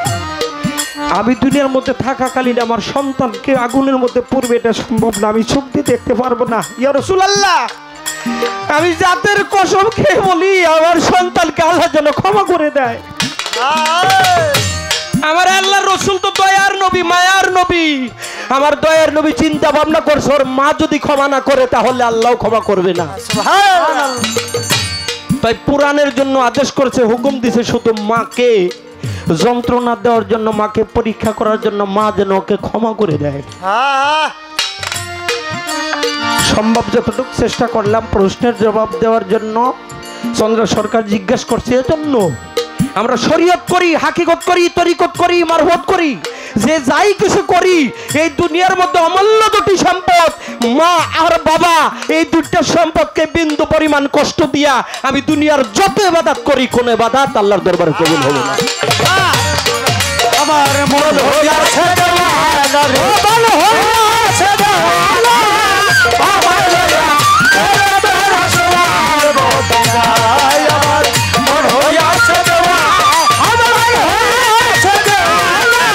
আমি দুনিয়ার মধ্যে থাকাকালীন আমার সন্তানকে আগুনের মধ্যে পড়বে, এটা সম্ভব না, আমি চোখ দিয়ে দেখতে পারবো না। ইয়া রাসূলুল্লাহ, আমি জাতের কসম খেয়ে বলি আমার সন্তানকে আল্লাহ যেন ক্ষমা করে দেয়। আমার আল্লাহ রসুল তো দয়ার নবী, মায়ার নবী। আমার দয়ার নবী চিন্তা ভাবনা করছে ওর মা যদি ক্ষমা না করে তাহলে আল্লাহ ক্ষমা করবে না। তাই পুরাণের জন্য আদেশ করেছে, হুকুম দিছে শুধু মাকে যন্ত্রণা দেওয়ার জন্য, মাকে পরীক্ষা করার জন্য, মা যেন ওকে ক্ষমা করে দেয়। সম্ভব যতটুকু চেষ্টা করলাম প্রশ্নের জবাব দেওয়ার জন্য। চন্দ্র সরকার জিজ্ঞাসা করছে, এজন্য আমরা শরীয়ত করি, হাকিকত করি, তরিকত করি, মারফত করি, যে যাই কিছু করি, এই দুনিয়ার মধ্যে অমূল্য দুটি সম্পদ মা আর বাবা, এই দুইটা সম্পদকে বিন্দু পরিমাণ কষ্ট দিয়া আমি দুনিয়ার যত ইবাদত করি, কোন ইবাদত আল্লাহর দরবারে কবুল হবে না। আমার মন হইয়াছে দেওয়ানা রে, মন হইয়াছে দেওয়ানা, আমার লয়া তোর আসওয়ার বদনাই, আমার মন হইয়াছে দেওয়ানা, আমার হইয়াছে দেওয়ানা,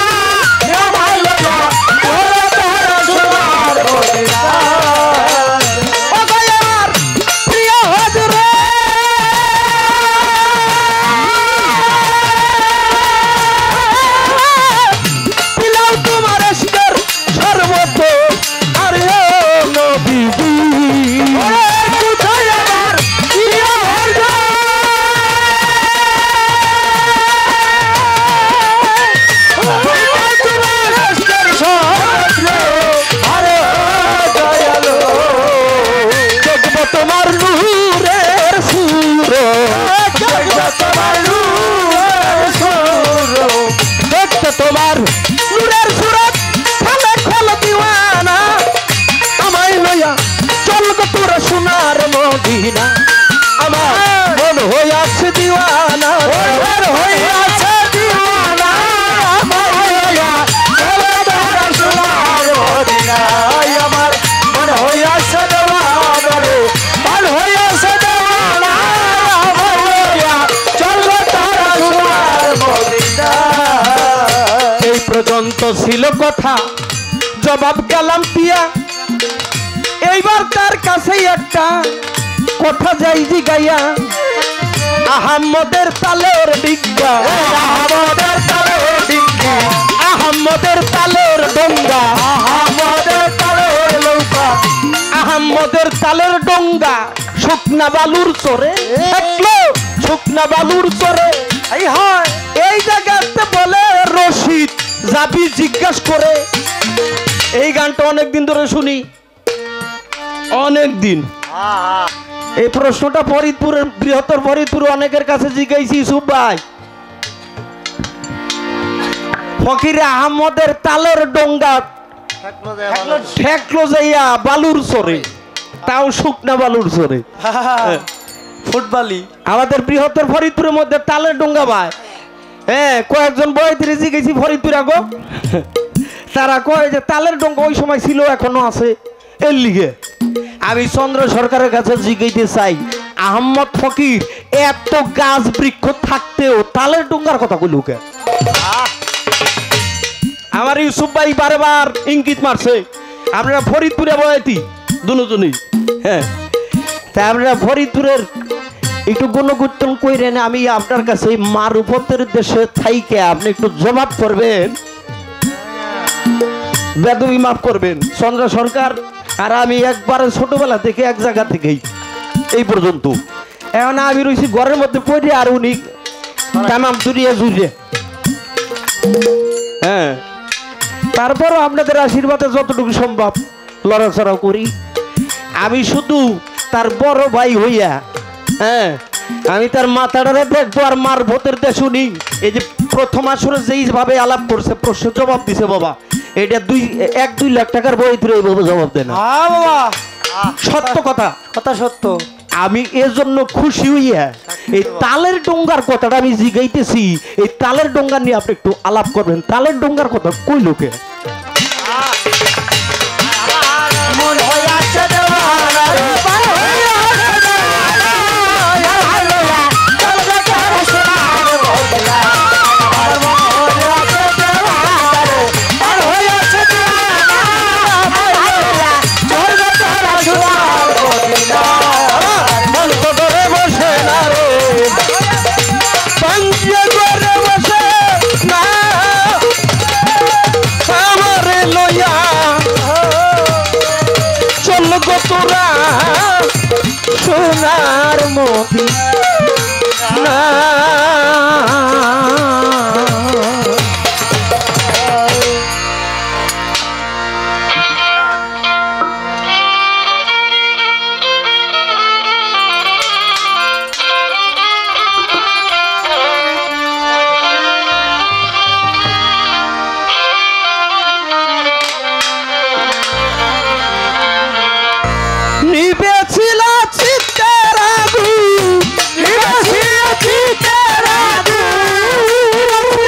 আমার লয়া তোর আসওয়ার বদনাই। ও দয়ার প্রিয় হযরত তোমার নূরের সুরত খালে খোল দিওয়ানা, আমায় লইয়া চল গো তোর সোনার মদিনা, আমার মন হইয়াছে দিওয়ানা, মন হইয়াছে দিওয়ানা, আমার লইয়া চল তোর সোনার মদিনা, আমার মন হইয়াছে দিওয়ানা রে, মন হইয়াছে দিওয়ানা, আমার লইয়া চল তোর সোনার মদিনা। এই পর্যন্ত ছিল কথা, জবাব গেলাম দিয়া, এইবার তার কাছে একটা কথা যাই জিগাইয়া, আহম্মদের তালের ডিঙ্গা, আহম্মদের তালের ডিঙ্গা, আহম্মদের তালের ডোঙ্গা, আহম্মদের তালের নৌকা, আহম্মদের তালের ডোঙ্গা, শুকনা বালুর চরে থাকলো, শুকনা বালুর চরে। এই জায়গাতে বলে রশিদ যাবি জিজ্ঞাসা করে। এই গানটা অনেকদিন ধরে শুনি, অনেকদিন। এই প্রশ্নটা ফরিদপুরের, বৃহত্তর ফরিদপুর অনেকের কাছে জিজ্ঞাসি, ইউসুফ ভাই ফকির আহমদের তালের ডোঙ্গা ঠেকলো যাইয়া বালুর চরে, তাও শুকনা বালুর চরে, ফুটবালি। আমাদের বৃহত্তর ফরিদপুরের মধ্যে তালের ডোঙ্গা ভাই, হ্যাঁ কয়েকজন বয়তিরে জিজ্ঞেসি ফরিদপুর আগো, তারা কয় যে তালের ডোঙ্গা ওই সময় ছিল, এখনো আছে। এর লিগে আমি চন্দ্র সরকারের কাছে জিজ্ঞাইতে চাই, আহমদ ফকির এত গাছ বৃক্ষ থাকতেও তালের ডোঙ্গার কথা কইল কে? আমার ইউসুফ ভাই বারবার ইঙ্গিত মারছে, আপনারা ফরিদপুরে বয়তি দুজনই, হ্যাঁ তা আপনারা ফরিদপুরের একটু গণকীর্তন কইরেন। আমি আপনার কাছে মারুফতের দেশে থাইকে আপনি একটু জবাব করবেন, বেদবি মাফ করবেন। চন্দ্র সরকার আর আমি একবার ছোটবেলা থেকে এক জায়গা থেকেই এই পর্যন্ত, এখন আমি রয়েছি ঘরের মধ্যে পড়ে, আর উনি তামাম দুনিয়া জুড়ে। হ্যাঁ তারপরও আপনাদের আশীর্বাদে যতটুকু সম্ভব লড়াচড়া করি। আমি শুধু তার বড় ভাই হইয়া, হ্যাঁ আমি তার মাথাটারে দেখবো আর মার ভোটের দেশ শুনি। এই যে প্রথম আসরে যেইভাবে আলাপ করছে প্রশ্ন জবাব দিছে বাবা, এটা 1-2 লাখ টাকার বই ধরে এইভাবে জবাব দেয় না। হ্যাঁ বাবা, সত্য কথা, কথা সত্য। আমি এর জন্য খুশি হইয়া এই তালের ডোঙ্গার কথাটা আমি জিগাইতেছি। এই তালের ডোঙ্গা নিয়ে আপনি একটু আলাপ করবেন। তালের ডোঙ্গার কথা কই লোকে মন হইয়াছে দেওয়ানা রে, পার হইয়াছে দেওয়ানা, হালুয়া চল গো তোর সোনার বদলা। আমার মন হইয়াছে দেওয়ানা রে, পার হইয়াছে দেওয়ানা, হালুয়া চল গো তোর সোনার বদলা। মন তো ধরে বসে না রে, পাঞ্জে ধরে বসে না আমারে লইয়া চল গো তোরা সোনার মতি না। নিবেছিল চিত্তের আগুন, নিবেছিল চিত্তের আগুন,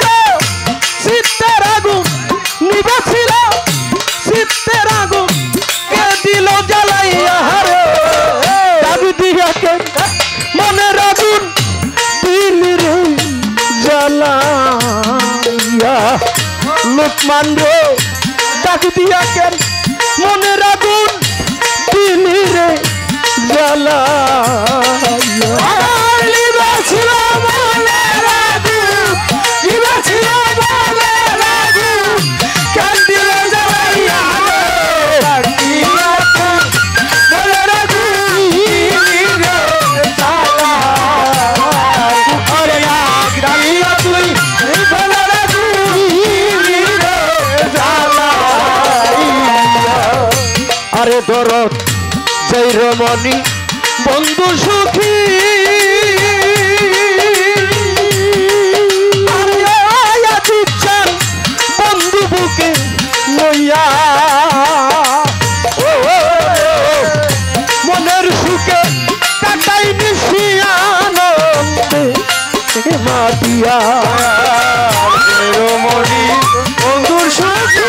চিত্তের আগুন, নিবেছিল চিত্তের আগুন, কে দিল জ্বালাইয়া হারে দাবি দিয়াকে মনের আগুন দিলি রে জ্বালাইয়া। লোকমান রে ডাক দিয়াকে মনের আগুন দিলি রে জ্বালাইয়া। নিবেছিল মনের আগুন, নিবেছিল মনের আগুন, কেন দিল জ্বালাইয়া রে, ডাক দিয়াকে মনের আগুন দিলি রে জ্বালাইয়া। ওরে ডাক দিয়া তুই মনের আগুন দিলি রে জ্বালাইয়া। আরে দরদ জয় রমণী বন্ধু সুখী, বন্ধু বুকে লইয়া মনের সুখে কাটাই নিশি আনন্দে মাতিয়া। রমণী বন্ধুর সুখী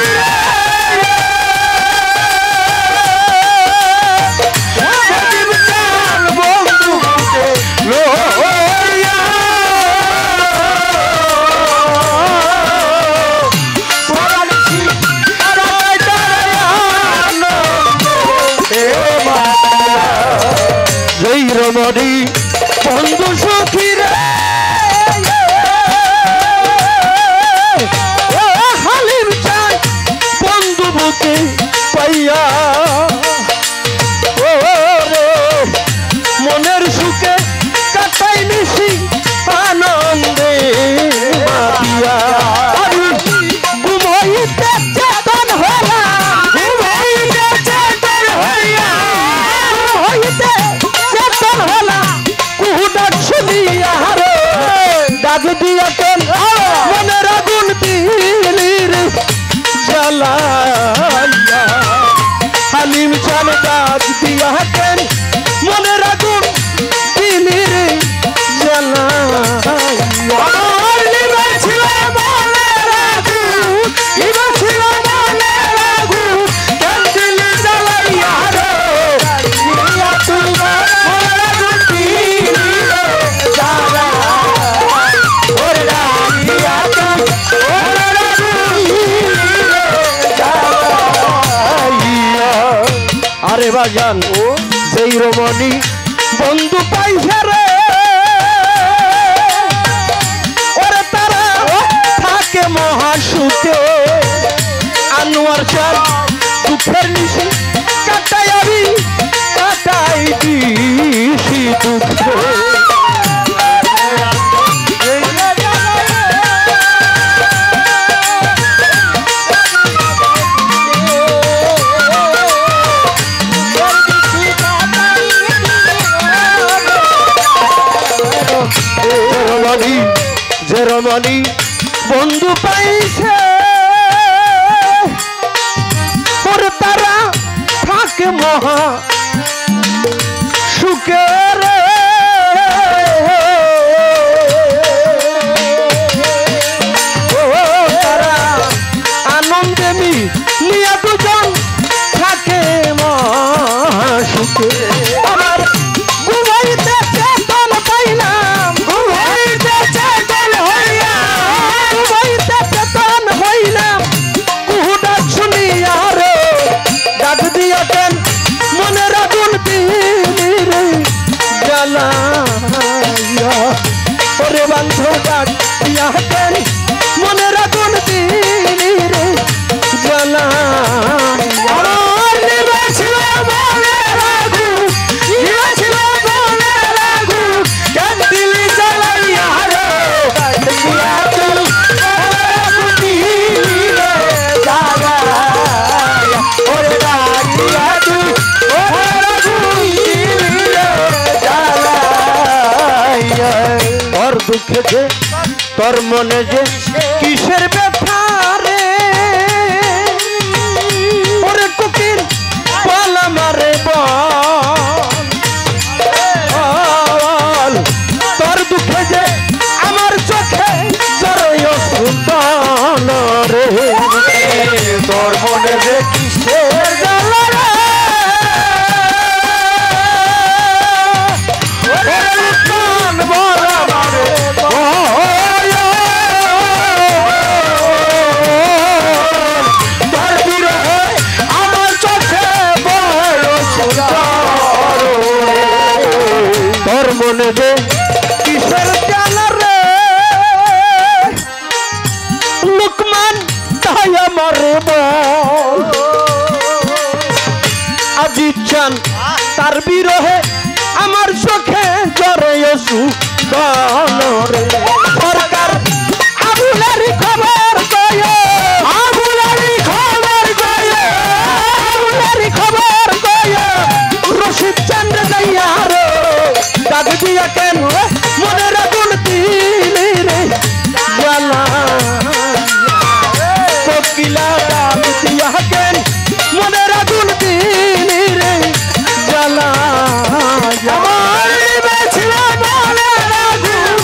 রমণী বন্ধু সখী রে, হালিম চাই বন্ধু বুকে পাইয়া। ও রে মনের সুখে কাটাই নিশি আনন্দে মাতিয়া। ঘুমাইতে চেতন হইয়া, ঘুমাইতে চেতন হইয়া, ঘুমাইতে চেতন হলা কুহুডাক শুনিয়া রে ডাক দিয়া কেন মনের আগুন দিলি রে জ্বালাইয়া। হালিম চান ডাক দিয়া কেন মনের আগুন দিলি রে জ্বালাইয়া। নিবেছিল মনের আগুন, নিবেছিল মনের আগুন, কেন দিল জ্বালাইয়া রে, ডাক দিয়া তুই মনের আগুন দিলি রে জ্বালাইয়া। ওরে ডাক দিয়া তুই মনের আগুন দিলি রে জ্বালাইয়া। আরে বাজান সেই রমণী বন্ধু পাইছে রে, ওরে তারা থাকে মহাসুখে। আনোয়ার চাল দুঃখের নিশি কাটাই আমি কাটাই দিশি দুঃখ। রমণী দুঃখে যে তোর মনে যে কিসের ব্যথা রে ওরে কুকির বল আমারে বল তোর দুঃখে যে আমার চোখে জড়য় সুন্দর রে তোর মনে যে কিসের জ্বালা রে মনে যে কিসের জ্বালা রে লুকমান তাই আমারে বল আজি চান তার বিরহে আমার চোখে জ্বরে সুন্দরে সরকার আবুলারি খবর গয়ে আবুলারি খবর গয়ে আবুলারি খবর গয়ে রশিদ চন্দ্র দইয়া রে ডাক দিয়া কেন মনের আগুন দিলি রে জ্বালা কোকিলা ডাক দিয়া কেন মনের আগুন দিলি রে জ্বালা আমার নিবেছিল মনের আগুন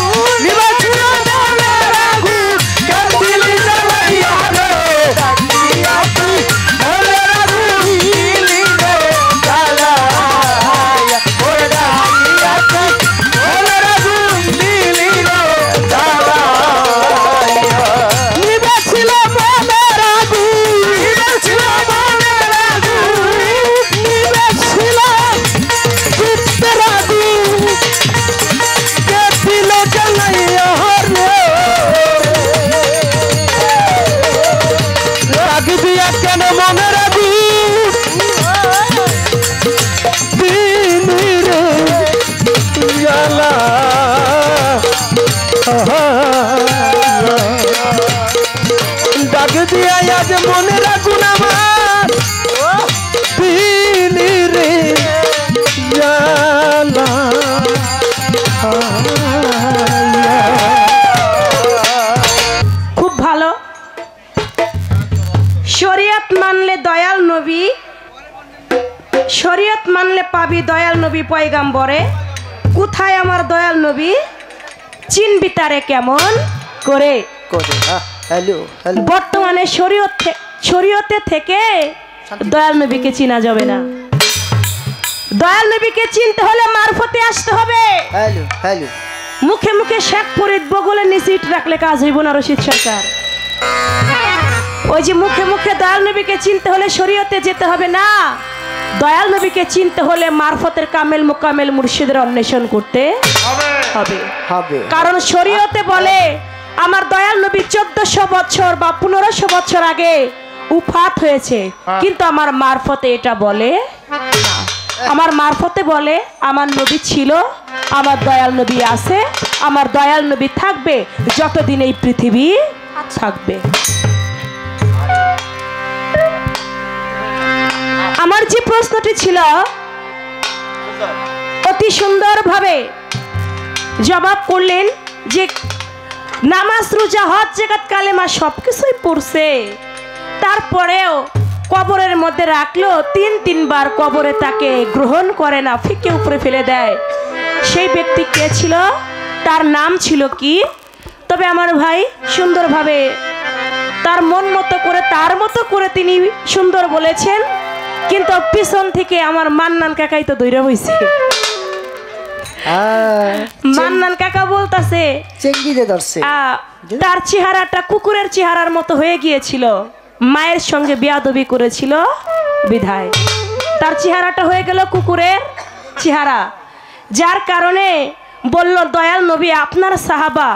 নিবেছিল মনের আগুন কেন দিলি জ্বালাইয়া রে ডাক দিয়া তুই মনের আগুন দিলি রে জ্বালা ওরে ডাকিয়া তুই মনের আগুন দিলি রে জ্বালা নিবেছিল মনের আগুন নিবেছিল মনের আগুন নিবেছিল চিত্তের আগুন কে দিল জ্বালাইয়া রে রাগ দিয়া কেন মনের আগুন দিলি রে জ্বালা ডাক দিয়া আজ মনের আগুন আমার দিলি রে জ্বালা খুব ভালো। শরীয়ত মানলে দয়াল নবী, শরীয়ত মানলে পাবি দয়াল নবী পয়গাম্বরে। কোথায় আমার দয়াল নবী, চিনবি তারে কেমন করে। হ্যালো হ্যালো বর্তমানে শরীয়তে থেকে দয়াল নবীকে চিনা যাবে না। দয়াল নবীকে চিনতে হলে মারফতে আসতে হবে। হ্যালো হ্যালো মুখে মুখে শেখ ফরিদ বগলে নিচে ইট রাখলে কাজ হইব না রশিদ সরকার। ওই যে মুখে মুখে দয়াল নবীকে চিনতে হলে শরীয়তে যেতে হবে না, দয়াল নবীকে চিনতে হলে মারফতের কামেল মোকামেল মুর্শিদের অন্বেষণ করতে হবে। কারণ শরীয়তে বলে আমার দয়াল নবী 1400 বছর বা 1500 বছর আগে উফাত হয়েছে, কিন্তু আমার মারফতে এটা বলে না। আমার মারফতে বলে আমার নবী ছিল, আমার দয়াল নবী আছে, আমার দয়াল নবী থাকবে যতদিন এই পৃথিবী থাকবে। আমার যে প্রশ্নটি ছিল অতি সুন্দরভাবে জবাব করলেন যে নামাজ রোজা হজ যাকাত কালেমা সবকিছুই পড়ছে, তারপরেও কবরের মধ্যে রাখলো 3 বার কবরে তাকে গ্রহণ করে না, ফিকে উপরে ফেলে দেয়। সেই ব্যক্তি কে ছিল, তার নাম ছিল কি? তবে আমার ভাই সুন্দরভাবে তার মন মতো করে তার মতো করে তিনি সুন্দর বলেছেন, কিন্তু পিছন থেকে আমার মান্নান কাকাই তো দৈরা হইছে। মান্নান কাকা বলতাছে তার চেহারাটা কুকুরের চেহারার মতো হয়ে গিয়েছিল, মায়ের সঙ্গে বেয়াদবি করেছিল বিধায় তার চেহারাটা হয়ে গেল কুকুরের চেহারা। যার কারণে বলল দয়াল নবী আপনার সাহাবা,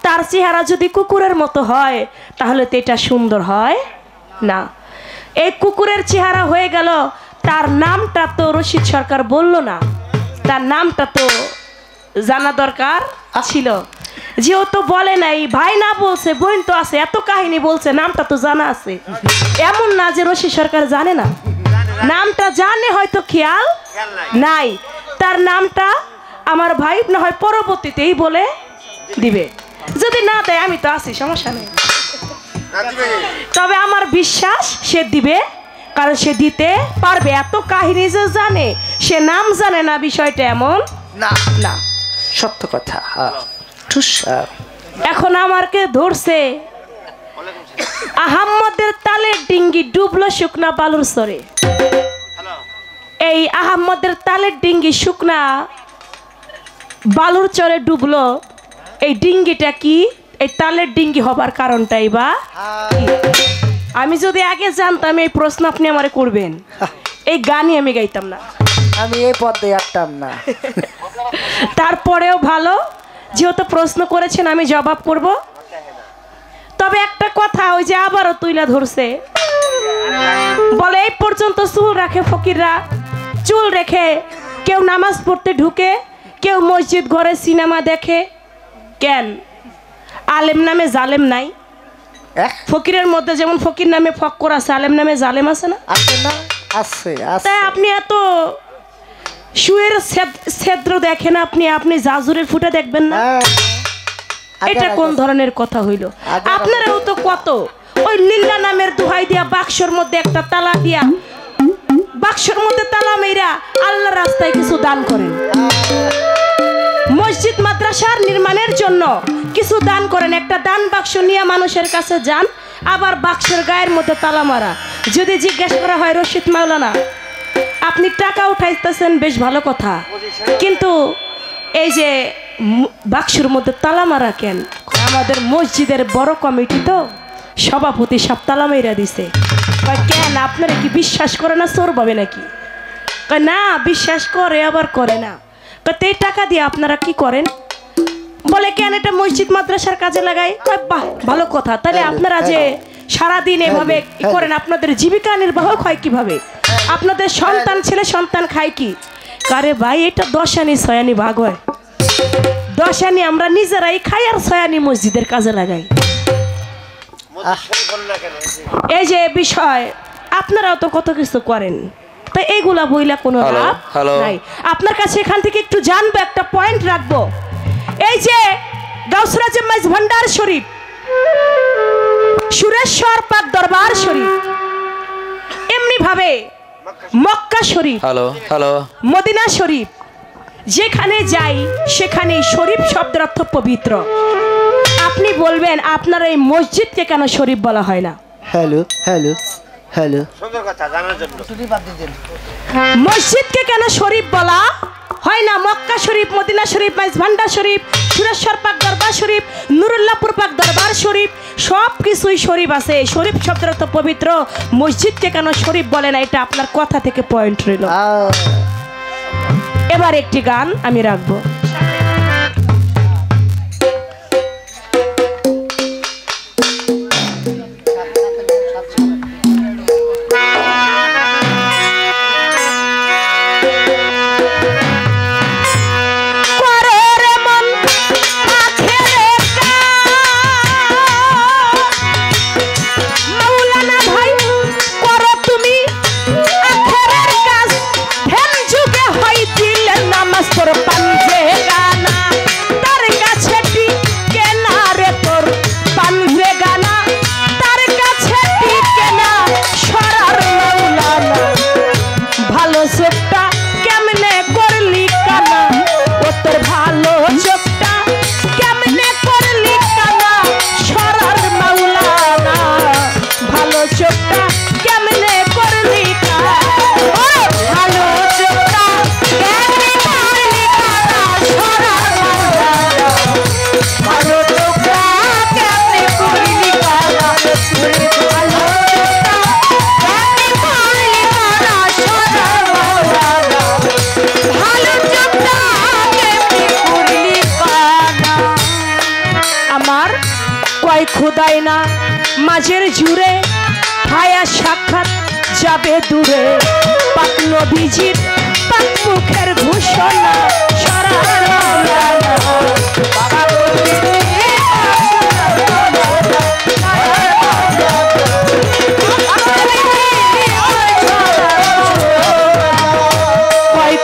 তার চেহারা যদি কুকুরের মতো হয় তাহলে তো এটা সুন্দর হয় না। এই কুকুরের চেহারা হয়ে গেল, তার নামটা তো রশিদ সরকার বলল না, তার নামটা তো জানা দরকার ছিল। যেহেতু বলে নাই, ভাই না বলছে, বোন তো আছে, এত কাহিনী বলছে, নামটা তো জানা আছে। এমন না যে রশিদ সরকার জানে না, নামটা জানে, হয়তো খেয়াল নাই। তার নামটা আমার ভাই না হয় পরবর্তীতেই বলে দিবে, যদি না দেয় আমি তো আছি, সমস্যা নেই। তবে আমার বিশ্বাস সে দিবে, কারণ সে দিতে পারবে। এত কাহিনী যে জানে, সে নাম জানে না বিষয়টা এমন না না। সত্য কথা। ঠুস। এখন আমারকে ধরছে আহাম্মদের তালের ডিঙ্গি ডুবলো শুকনা বালুর সরে। এই আহাম্মদের তালের ডিঙ্গি শুকনা বালুর চরে ডুবলো, এই ডিঙ্গিটা কি? এই তালের ডিঙ্গি হবার কারণটাই বা কি? আমি যদি আগে জানতাম এই প্রশ্ন আপনি আমারে করবেন, এই গানই আমি গাইতাম না। আমি এই পথে আটতাম না। তারপরেও ভালো, যেহেতু প্রশ্ন করেছেন আমি জবাব করব। তবে একটা কথা, ওই যে আবারও তুইলা ধরছে, বলে এই পর্যন্ত চুল রাখে ফকিররা, চুল রেখে কেউ নামাজ পড়তে ঢুকে, কেউ মসজিদ ঘরে সিনেমা দেখে। কেন আলেম নামে জালেম নাই? ফকিরের মধ্যে যেমন ফকির নামে ফক্কর আছে, আলেম নামে জালেম আছে না? আছে না? আছে আছে। তাই আপনি এত শুয়ের ছেদ্র দেখেন, আপনি জাজুরের ফুটা দেখবেন না? এটা কোন ধরনের কথা হইল? আপনারাও তো কত ওই লিল্লা নামের দোহাই দিয়া বাক্সর মধ্যে একটা তালা দিয়া, বাক্সর মধ্যে তালা মেরা আল্লাহর রাস্তায় কিছু দান করেন, মসজিদ মাদ্রাসার নির্মাণের জন্য কিছু দান করেন। একটা দান বাক্স নিয়ে মানুষের কাছে যান, আবার বাক্সের গায়ের মধ্যে তালা মারা। যদি জিজ্ঞেস করা হয় রশিদ মাওলানা আপনি টাকা উঠাইতেছেন, বেশ ভালো কথা, কিন্তু এই যে বাক্সের মধ্যে তালা মারা কেন? আমাদের মসজিদের বড় কমিটি তো সভাপতি সব তালা মেরা দিছে। কেন আপনারা কি বিশ্বাস করে না চোর পাবে নাকি? না বিশ্বাস করে, আবার করে না। এই টাকা দিয়ে আপনারা কি করেন? বলে কেন এটা মসজিদ মাদ্রাসার কাজে লাগাই। বাহ ভালো কথা, তাহলে আপনারা যে সারাদিন এভাবে করেন আপনাদের জীবিকা নির্বাহ হয় কিভাবে? আপনাদের সন্তান ছেলে সন্তান খায় কি? কারে ভাই এটা 10 আনি 6 আনি ভাগ হয়, 10 আনি আমরা নিজেরাই খাই আর 6 আনি মসজিদের কাজে লাগাই। এই যে বিষয় আপনারাও তো কত কিছু করেন, তাই এইগুলা বইলা কোনো লাভ নাই। আপনার কাছে এখান থেকে একটু জানবো, একটা পয়েন্ট রাখবো। এই যে গাউসরাজে মাইজ ভান্ডার শরীফ, সুরেশ্বর পাক দরবার শরীফ, এমনি ভাবে মক্কা শরীফ, মদিনা শরীফ, যেখানে যাই সেখানে শরীফ শব্দের অর্থ পবিত্র। আপনি বলবেন আপনার এই মসজিদকে কেন শরীফ বলা হয় না? হ্যালো হ্যালো হ্যালো, সুন্দর কথা জানার জন্য মসজিদকে কেন শরীফ বলা হয় না? মক্কা শরীফ, মদিনা শরীফ, মাইজ ভান্ডার শরীফ, সুরেশ্বর পাক দরবার শরীফ, নুরুল্লাহপুর পাক দরবার শরীফ, সব কিছুই শরীফ আছে। শরীফ শব্দের অর্থ পবিত্র, মসজিদকে কেন শরীফ বলে না? এটা আপনার কথা থেকে পয়েন্ট রইল। এবার একটি গান আমি রাখবো। খুদাই না মাঝের জুড়ে হায়া সাক্ষাৎ যাবে দূরে, পাক নবীজির পাক মুখের ঘোষণা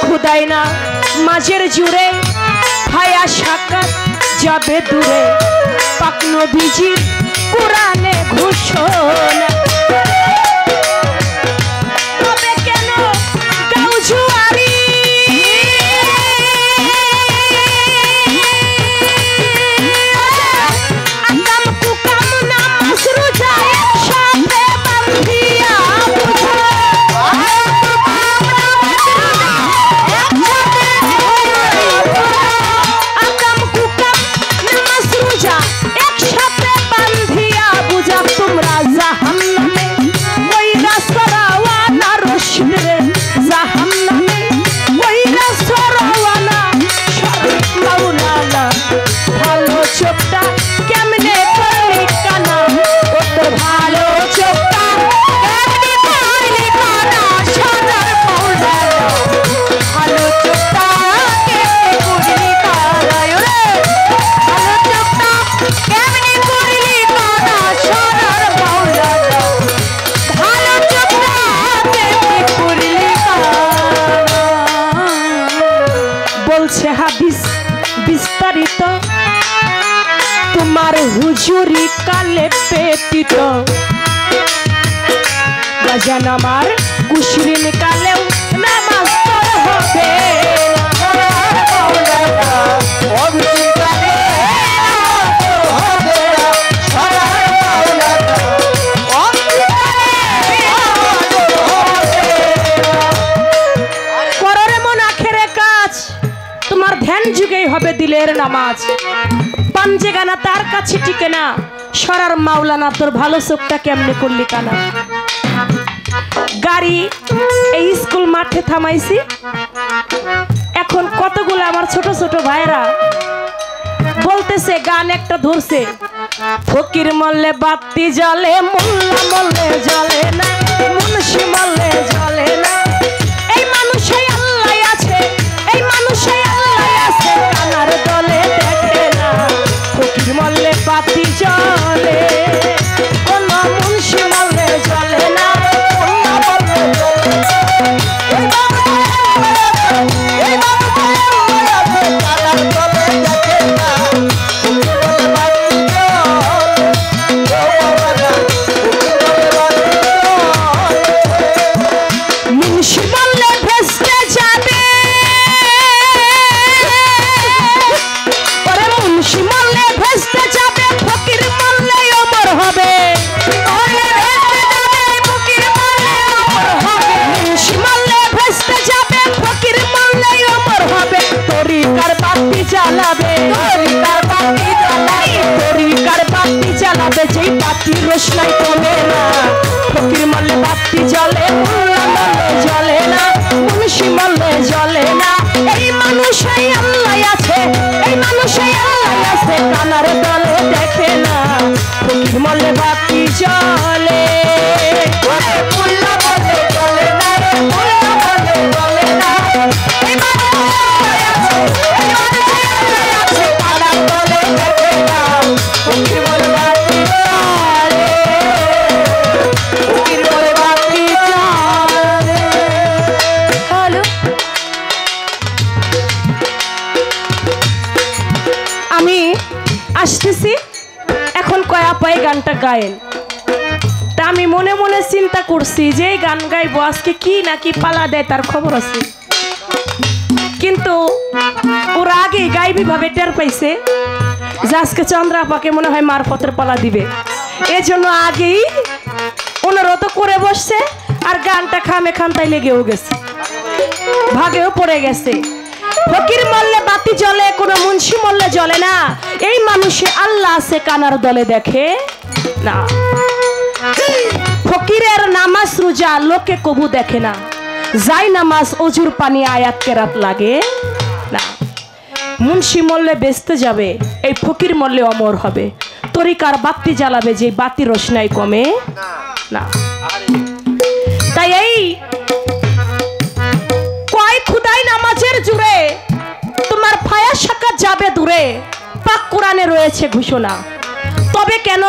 খুদাই না মাঝের জুড়ে হায়া সাক্ষাৎ যাবে যাবে দূরে পাক নবীজির কোরআনে ঘোষণা তবে কেন গাও জুয়ারি আকাম কুকাম নামাজ রোজা একসাথে বান্ধিয়া আকাম কুকাম নামাজ রোজা একসাথে বান্ধিয়া বুঝা তোমরা জাহান্নামে কইরা সরাওয়ানা রশিদ রে জাহান্নামে কইরা সরাওয়ানা মাওলানা ভালো চোখটা কেমনে করলি কানা ও তোর ভালো চোখটা কেমনে করলি কানা সোনার মাওলানা ভালো চোখটা কেমনে করলি কানা রে ভালো চোখটা কেমনে করলি কানা সোনার মাওলানা ভালো চোখটা কেমনে করলি কানা বলছে হাদিস বিস্তারিত তোমার হুজুরি কালে পেতিত বাজান আমার কুশরিন কালেও নামাজ তোর হবে কররে মন আখেরে কাজ তোমার ধ্যান যুগেই হবে দিলের নামাজ পাঞ্জে গানা তার কাছে টিকে না সরার মাওলানা তোর ভালো চোখটা কেমনে করলি কানা গাড়ি এই স্কুল মাঠে থামাইছি এখন কতগুলো আমার ছোট ছোট ভাইরা বলতেছে গান একটা ধরছে ফকির মল্লে বাতি জ্বলে মোল্লা মল্লে জ্বলে না মুন্সি মল্লে জ্বলে না এই মানুষে আল্লাহ আছে এই মানুষে আল্লাহ আছে কানার দলে দেখে না ফকির মল্লে বাতি জ্বলে কোন মুন্সি মল্লে জ্বলে না মোল্লা মল্লে জ্বলে না এই মানুষে আল্লাহ আছে কানার দলে দেখে না মুন্সি মল্লে ভেস্তে যাবে ওরে মুন্সি মল্লে ভেস্তে যাবে ফকির মল্লে অমর হবে মুন্সি মল্লে ভেস্তে যাবে ফকির মল্লে অমর হবে তরিকার বাতি জ্বালাবে তরিকার বাতি জ্বালাবে যেই বাতির রোশনাই কমে না ফকির মল্লে বাতি জ্বলে মোল্লা মল্লে জ্বলে না মুন্সি মল্লে জ্বলে না এই মানুষে আল্লাহ আছে এই মানুষে আল্লাহ আছে কানার দলে দেখে না ফকির মল্লে বাতি জ্বলে মোল্লা মল্লে জ্বলে না মোল্লা মল্লে জ্বলে না এই মানুষে আল্লাহ আছে কানার দলে দেখে না ফকির মল্লে বাতি জ্বলে ফকির মল্লে বাতি জ্বলে হ্যালো আমি আসতেছি এখন কয়া পাই গানটা গায়েন তা আমি মনে মনে চিন্তা করছি যে এই গান গাইবো আজকে কি নাকি পালা দেয় তার খবর আছে কিন্তু ওরা আগে গাইবি ভাবে টের পাইছে যে আজকে চন্দ্রাপাকে মনে হয় মারফতের পালা দিবে এজন্য আগেই অনুরোধ করে বসছে আর গানটা খামে খান্তায় লেগেও গেছে ভাগেও পড়ে গেছে ফকির মল্লে বাতি জ্বলে কোনো মুন্সি মল্লে জ্বলে না এই মানুষে আল্লাহ আছে কানার দলে দেখে না ফকিরের নামাজ রোজা লোকে কবু দেখে না যাই নামাজ অজুর পানি আয়াত কেরাত লাগে না মুন্সি মল্লে বেচতে যাবে এই ফকির মল্লে অমর হবে তরিকার বাতি জ্বালাবে যে বাতি রোশনাই কমে না তাই এই কয় খুদাই নামাজের জুড়ে তোমার ফায়া সাকাত যাবে দূরে পাক কোরআনে রয়েছে ঘোষণা তবে কেন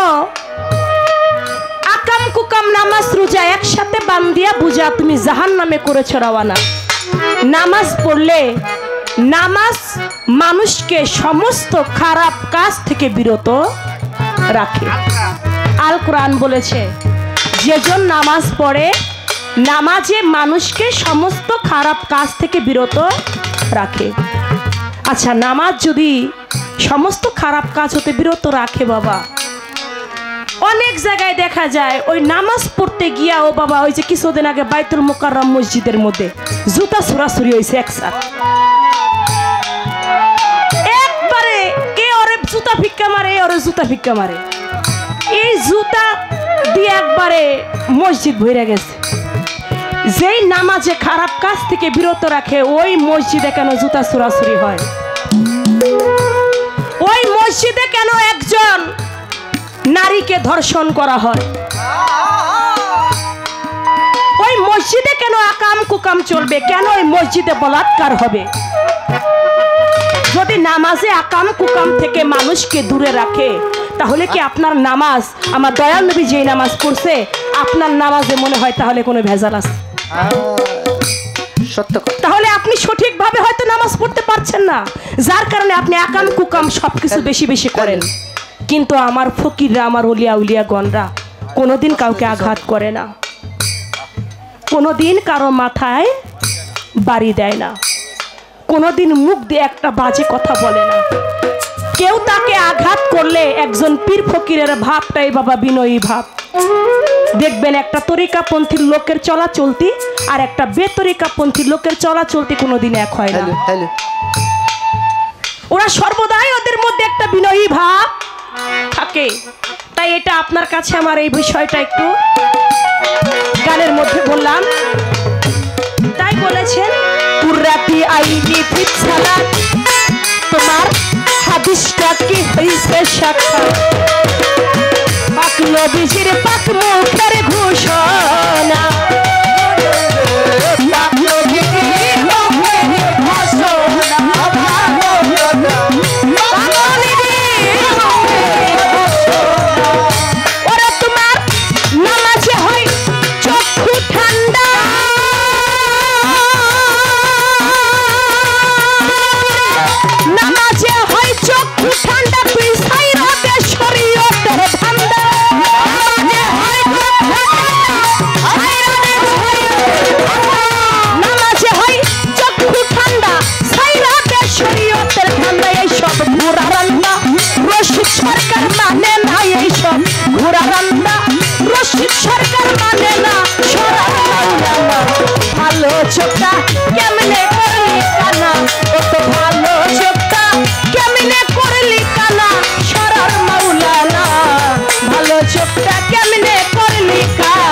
আকাম কুকাম নামাজ রোজা একসাথে বান্ধিয়া বুঝা তুমি জাহান্নামে করেছো রওয়ানা নামাজ পড়লে নামাজ মানুষকে সমস্ত খারাপ কাজ থেকে বিরত রাখে। আল কোরআন বলেছে যেজন নামাজ পড়ে নামাজে মানুষকে সমস্ত খারাপ কাজ থেকে বিরত রাখে। আচ্ছা, নামাজ যদি সমস্ত খারাপ কাজ হতে বিরত রাখে বাবা, অনেক জায়গায় দেখা যায় ওই নামাজ পড়তে গিয়া ও বাবা ওই যে কিছুদিন আগে বাইতুল মুকাররম মসজিদের মধ্যে জুতা ছুড়াছুড়ি হয়েছে একসাথে, একবারে এ ওরে জুতা ভিক্ষা মারে, এ ওরে জুতা ভিক্ষা মারে, এই জুতা দিয়ে একবারে মসজিদ ভরে গেছে। যেই নামাজে খারাপ কাজ থেকে বিরত রাখে ওই মসজিদে কেন জুতা ছুড়াছুড়ি হয়? ওই মসজিদে কেন একজন নারীকে ধর্ষণ করা হয়? ওই মসজিদে কেন আকাম কুকাম চলবে? কেন ওই মসজিদে বলাৎকার হবে? যদি নামাজে আকাম কুকাম থেকে মানুষকে দূরে রাখে তাহলে কি আপনার নামাজ, আমার দয়াল নবী যেই নামাজ পড়ছে আপনার নামাজে মনে হয় তাহলে কোনো ভেজাল আছে? সত্য কথা। তাহলে আপনি সঠিকভাবে হয়তো নামাজ পড়তে পারছেন না, যার কারণে আপনি আকাম কুকাম সবকিছু বেশি বেশি করেন। কিন্তু আমার ফকিররা, আমার উলিয়া উলিয়া গণরা কোনোদিন কাউকে আঘাত করে না, কোনোদিন কারো মাথায় বাড়ি দেয় না, কোনোদিন মুখ দিয়ে একটা বাজে কথা বলে না। কেউ তাকে আঘাত করলে একজন পীর ফকিরের ভাবটাই বাবা বিনয়ী ভাব। দেখবেন একটা তরিকাপন্থীর লোকের চলাচলতি আর একটা বেতরিকাপন্থীর লোকের চলাচলতি কোনোদিন এক হয় না। ওরা সর্বদাই ওদের মধ্যে একটা বিনয়ী ভাব থাকে। তাই এটা আপনার কাছে আমার এই বিষয়টা একটু গানের মধ্যে বললাম। তাই বলেছেন কুররাতি আইনি ফিত সালাত, তোমার হাদিসটা কি হইছে সাক্ষাৎ, পাক নবীজির পাক মুখের ঘোষণা, পাক নবীজির মুখের ঘোষণা, ওরা তোমার নামাজে হয় চক্ষু ঠান্ডা, নামাজে হয় চক্ষু ঠান্ডা, তুই সাইরা দে শরীয়তের ধান্দা, নামাজে হয় নামাজে হয় চক্ষু ঠান্ডা, সাইরা দে শরীয়তের ধান্দা। এইসব ঘোড়া রান্না রশিদ সরকার মানে না, এইসব ঘোড়া রান্না রশিদ সরকার মানে না, সরার মাওলানা ভালো চোখটা কেমনে করলি কানা, ও তো ভালো চোখটা কেমনে করলি কানা, সরার মাওলানা ভালো চোখটা কেমনে করলি কানা,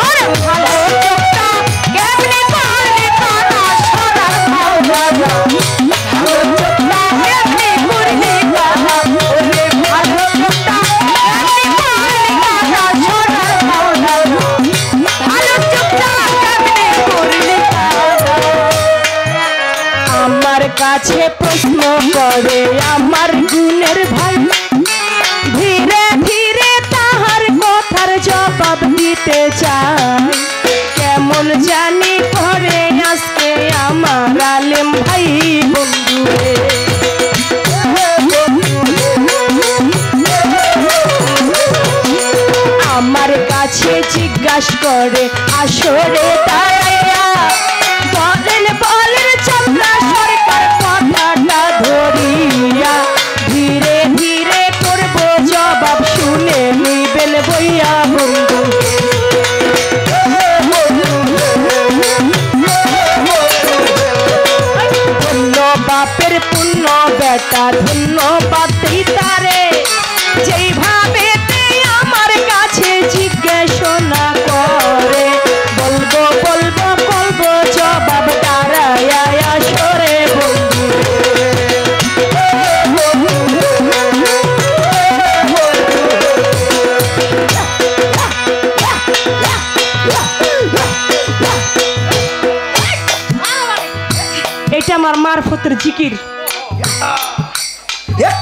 ওরে ভালো চোখটা কেমনে করলি কানা, সরার মাওলানা ভালো চোখটা কেমনে করলি কানা, ওরে ভালো চোখটা কেমনে করলি কানা, সরার মাওলানা ভালো চোখটা কেমনে করলি কানা। আমার কাছে প্রশ্ন করে আমার গুণের ভাই, ধীরে ধীরে তাহার কথার জবাব দিতে চাই, কেমন জানি করে আজকে আমার আলেম ভাই বন্ধু রে। আমার কাছে জিজ্ঞাসা করে আসরে দাঁড়াইয়া, বলেন বলেন চন্দ্রা সরকার কথাটা ধরিয়া, ধীরে ধীরে করব জবাব শুনে নিবেন বইয়া বন্ধু। ধন্য বাপের পুণ্য বেটা, ধন্যবাদ তারে যেইভাবে আমার কাছে জিজ্ঞাসা করে, বলবো বলবো বলবো জবাব দাঁড়ায়া সরে বন্ধু। এটা আমার মারফতের জিকির।